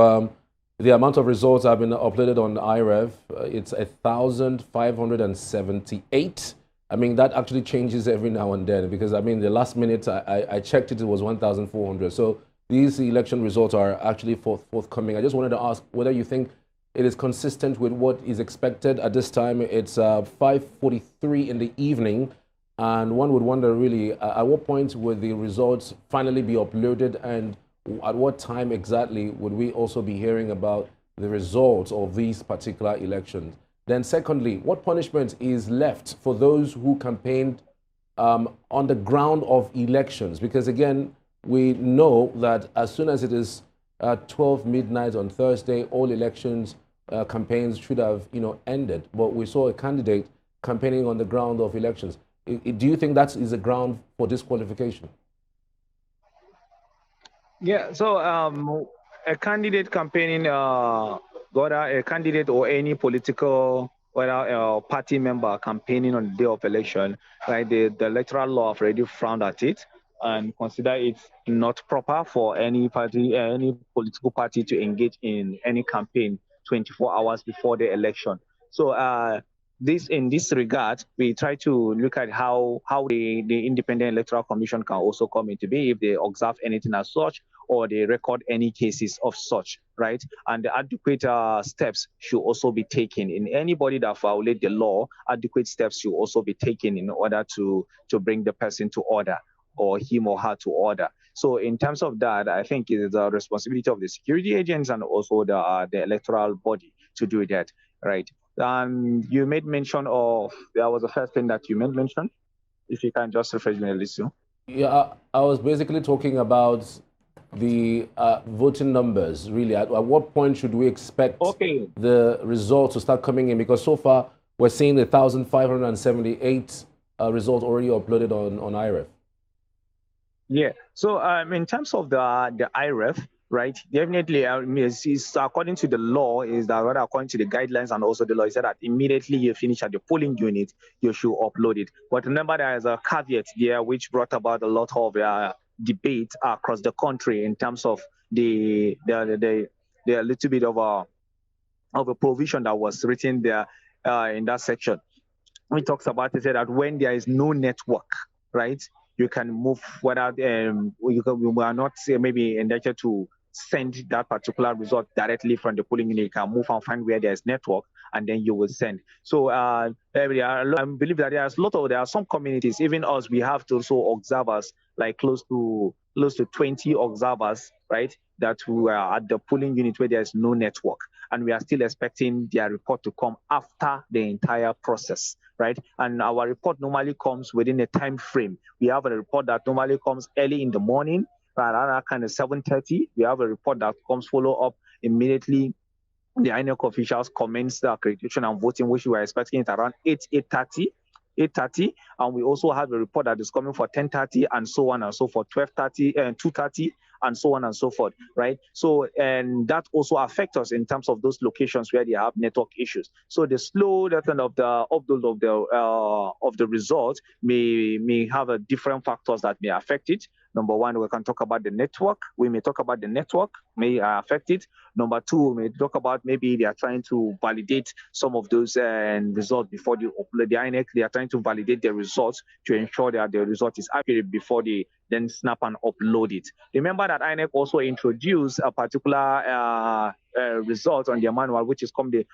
the amount of results have been uploaded on IREV. It's 1,578. I mean, that actually changes every now and then because, I mean, the last minute I checked it, it was 1,400. So these election results are actually forthcoming. I just wanted to ask whether you think it is consistent with what is expected at this time. It's 5:43 in the evening, and one would wonder really at what point would the results finally be uploaded, and at what time exactly would we also be hearing about the results of these particular elections? Then secondly, what punishment is left for those who campaigned on the ground of elections? Because again, we know that as soon as it is 12 midnight on Thursday, all elections campaigns should have, ended. But we saw a candidate campaigning on the ground of elections. Do you think that is a ground for disqualification? Yeah, so a candidate campaigning, whether a candidate or any political, whether a party member campaigning on the day of election, right? The electoral law have already frowned at it and consider it not proper for any party, any political party to engage in any campaign 24 hours before the election. So in this regard, we try to look at how the Independent Electoral Commission can also come into being if they observe anything as such or they record any cases of such, right? And the adequate steps should also be taken. In anybody that violate the law, adequate steps should also be taken in order to bring the person to order or him or her to order. So in terms of that, I think it is the responsibility of the security agents and also the electoral body to do that, right? You made mention of, that was the first thing that you made mention. If you can just refresh me a little. Yeah, I was basically talking about the voting numbers, really. At what point should we expect the results to start coming in? Because so far, we're seeing 1,578 results already uploaded on IREF. Yeah, so in terms of the IREF, right, definitely it's according to the law, is that rather according to the guidelines and also the law, is that immediately you finish at the polling unit, you should upload it. But remember, there is a caveat there which brought about a lot of debate across the country in terms of the little bit of a provision that was written there in that section. We talks about it, that when there is no network, right, you can move without we are not maybe indebted to send that particular result directly from the polling unit. You can move and find where there's network, and then you will send. So I believe that there are some communities, even us, we have to also observers, like close to 20 observers, right, that we are at the polling unit where there's no network, and we are still expecting their report to come after the entire process, right? And our report normally comes within a time frame. We have a report that normally comes early in the morning, around kind of 7:30. We have a report that comes follow up immediately. The INEC officials commence the accreditation and voting, which we are expecting it around 8:30, and we also have a report that is coming for 10:30 and so on and so forth, 12:30 and 2:30 and so on and so forth, right? So, and that also affects us in terms of those locations where they have network issues. So the slow development of the results may have a different factors that may affect it. Number one, we can talk about the network. We may talk about the network may affect it. Number two, we may talk about maybe they are trying to validate some of those results before they upload the INEC. They are trying to validate the results to ensure that the result is accurate before they then snap and upload it. Remember that INEC also introduced a particular result on their manual, which is called the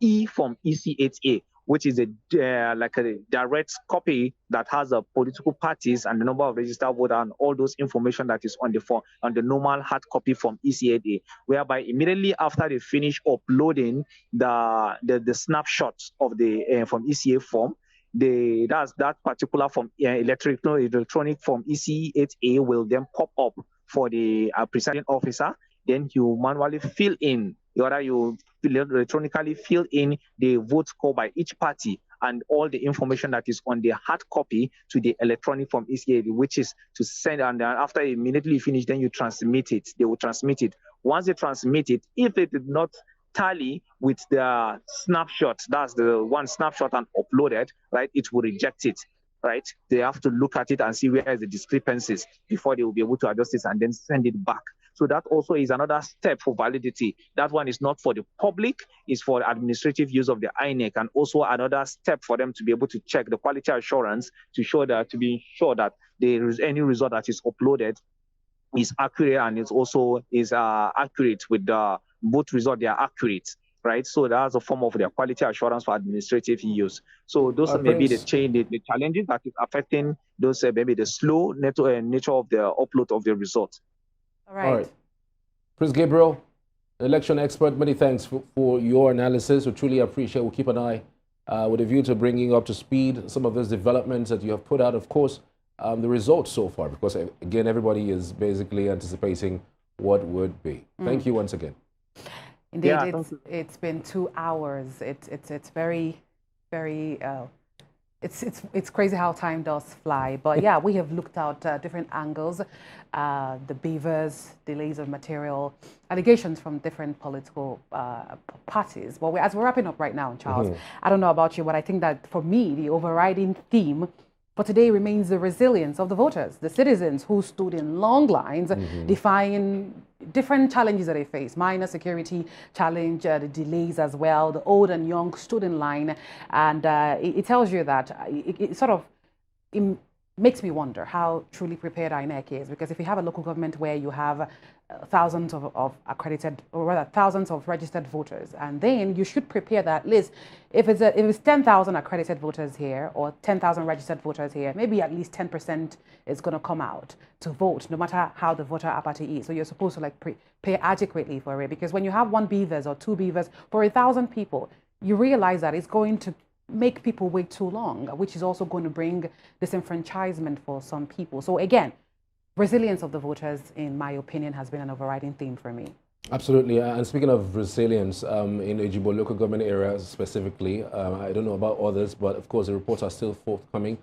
E from EC8A, which is like a direct copy that has the political parties and the number of registered voters and all those information that is on the form, on the normal hard copy from EC8A, whereby immediately after they finish uploading the snapshots of the from ECA form, that particular form, electronic form EC8A will then pop up for the presiding officer. Then you manually fill in, you electronically fill in the vote score by each party and all the information that is on the hard copy to the electronic form ECA, which is to send, and then after immediately finish, then you transmit it. They will transmit it. Once they transmit it, if it did not tally with the snapshot, that's the one snapshot and uploaded, right, it will reject it, right? They have to look at it and see where is the discrepancies before they will be able to adjust it and then send it back. So that also is another step for validity. That one is not for the public, it's for administrative use of the INEC, and also another step for them to be able to check the quality assurance to be sure that there is any result that is uploaded is accurate, and it's also is accurate with the both results. They are accurate, right? So that's a form of their quality assurance for administrative use. So those are maybe the challenges that is affecting those maybe the slow nature of the upload of the results. All right. Prince Gabriel, election expert, many thanks for your analysis. We truly appreciate. We'll keep an eye with a view to bringing up to speed some of those developments that you have put out. Of course, the results so far, because again, everybody is basically anticipating what would be. Thank you once again. Indeed, yeah, it's been 2 hours. It's very, very. It's crazy how time does fly. But yeah, we have looked at different angles, the beavers, delays of material, allegations from different political parties. But as we're wrapping up right now, Charles, I don't know about you, but I think that for me, the overriding theme for today remains the resilience of the voters, the citizens who stood in long lines, defying different challenges that they face, minor security challenge, the delays as well. The old and young stood in line, and it tells you that it sort of makes me wonder how truly prepared INEC is, because if you have a local government where you have thousands of accredited, or rather thousands of registered voters, and then you should prepare that list. If it's 10,000 accredited voters here or 10,000 registered voters here, maybe at least 10% is going to come out to vote, no matter how the voter apathy is. So you're supposed to like prepare adequately for it, because when you have 1 beavers or 2 beavers for 1,000 people, you realize that it's going to make people wait too long, which is also going to bring disenfranchisement for some people. So again, resilience of the voters, in my opinion, has been an overriding theme for me. Absolutely. And speaking of resilience, in Ejigbo local government area specifically, I don't know about others, but of course the reports are still forthcoming.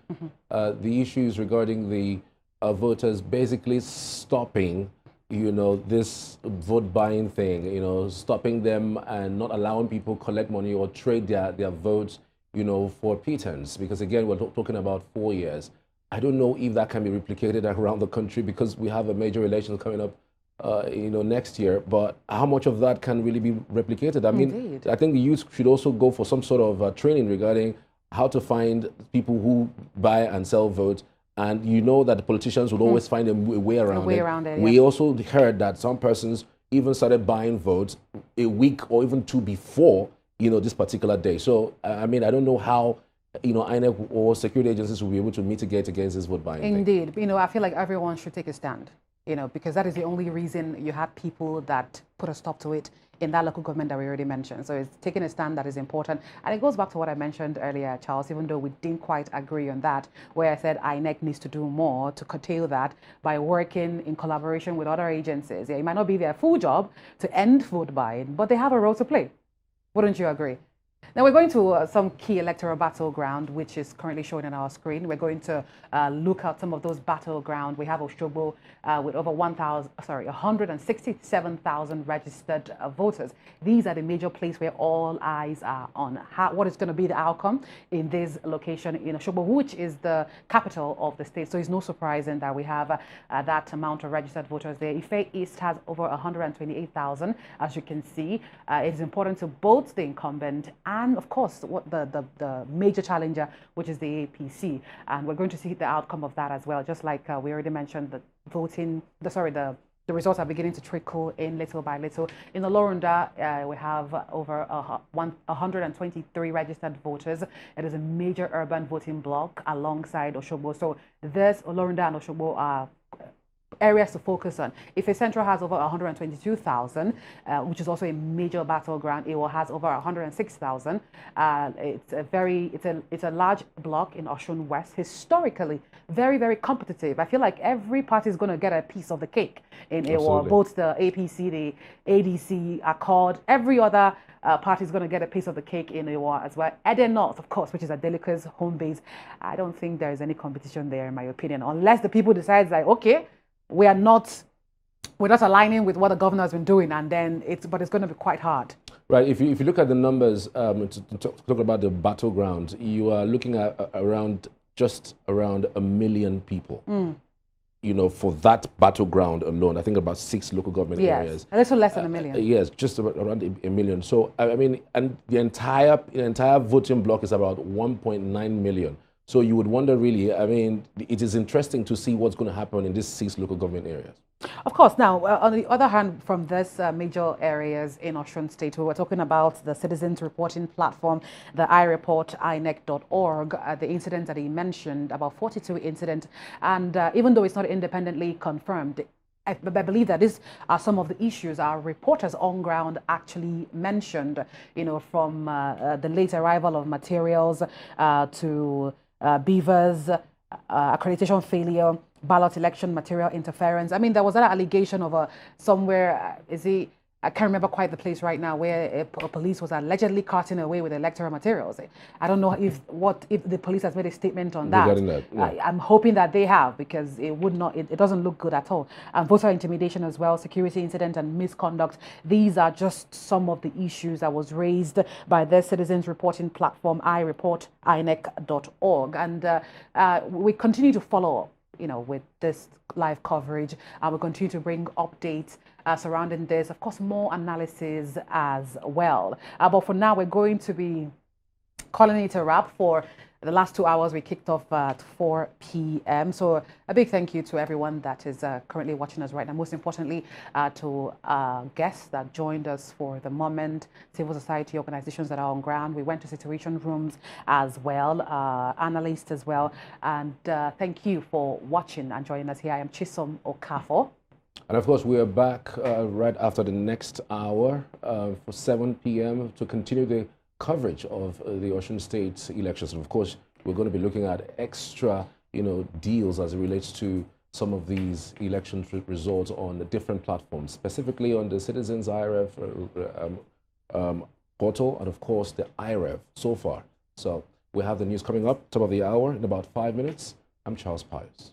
The issues regarding the voters basically stopping, this vote buying thing, stopping them and not allowing people collect money or trade their votes, for pretense. Because again, we're talking about 4 years. I don't know if that can be replicated around the country, because we have a major election coming up, next year. But how much of that can really be replicated? I mean, Indeed. I think the youth should also go for some sort of training regarding how to find people who buy and sell votes. And that the politicians would always find a way around it. We also heard that some persons even started buying votes a week or even 2 before, this particular day. So, I mean, I don't know how INEC or security agencies will be able to mitigate against this vote buying. Indeed. I feel like everyone should take a stand, because that is the only reason you had people that put a stop to it in that local government that we already mentioned. So it's taking a stand that is important. And it goes back to what I mentioned earlier, Charles, even though we didn't quite agree on that, where I said INEC needs to do more to curtail that by working in collaboration with other agencies. Yeah, it might not be their full job to end vote buying, but they have a role to play. Wouldn't you agree? Now we're going to some key electoral battleground, which is currently shown on our screen. We're going to look at some of those battleground. We have Osogbo with over 167,000 registered voters. These are the major place where all eyes are on what is going to be the outcome in this location in Osogbo, which is the capital of the state. So it's no surprising that we have that amount of registered voters there. Ife East has over 128,000, as you can see. It is important to both the incumbent and, of course, what the major challenger, which is the APC, and we're going to see the outcome of that as well. Just like we already mentioned, the results are beginning to trickle in little by little. In Olorunda, we have over 123 registered voters. It is a major urban voting block alongside Osogbo. So this Olorunda and Osogbo are areas to focus on. If a Central has over 122,000, which is also a major battleground, Iwo has over 106,000. It's a large block in Osun West. Historically, very, very competitive. I feel like every party is going to get a piece of the cake in Iwo. Both the APC, the ADC, Accord, every other party is going to get a piece of the cake in Iwo as well. Eden North, of course, which is Adelica's home base. I don't think there is any competition there, in my opinion, unless the people decide, like, okay, we're not aligning with what the governor has been doing, and then it's going to be quite hard. Right. If you look at the numbers, to talk about the battleground, you are looking at just around 1 million people you know, for that battleground alone, I think about 6 local government areas. A little less than a million. Yes, just about around a million. So, I mean, and the entire voting block is about 1.9 million. So you would wonder, really, I mean, it is interesting to see what's going to happen in these 6 local government areas. Of course. Now, on the other hand, from these major areas in Osun State, we were talking about the citizens reporting platform, the iReport, INEC.org, the incidents that he mentioned, about 42 incidents. And even though it's not independently confirmed, I believe that these are some of the issues our reporters on ground actually mentioned, you know, from the late arrival of materials to beavers, accreditation failure, ballot election material interference. I mean, there was that allegation of somewhere, I can't remember quite the place right now, where a police was allegedly carting away with electoral materials. I don't know if the police has made a statement on that. Regarding that, yeah. I'm hoping that they have, because it doesn't look good at all. And voter intimidation as well, security incident and misconduct. These are just some of the issues that was raised by the citizens reporting platform, iReport, INEC.org. And we continue to follow up, you know, with this live coverage. We'll continue to bring updates surrounding this, of course, more analysis as well. But for now, we're going to be calling it a wrap for the last 2 hours. We kicked off at 4 p.m. So a big thank you to everyone that is currently watching us right now. Most importantly, to guests that joined us for the moment, civil society organizations that are on ground. We went to situation rooms as well, analysts as well. And thank you for watching and joining us here. I am Chisom Okafor. And of course, we are back right after the next hour for 7 p.m. to continue the coverage of the Osun State elections. And of course, we're going to be looking at extra, you know, deals as it relates to some of these election results on the different platforms, specifically on the Citizens IREF portal, and of course the IREF so far. So we have the news coming up, top of the hour, in about 5 minutes. I'm Charles Pius.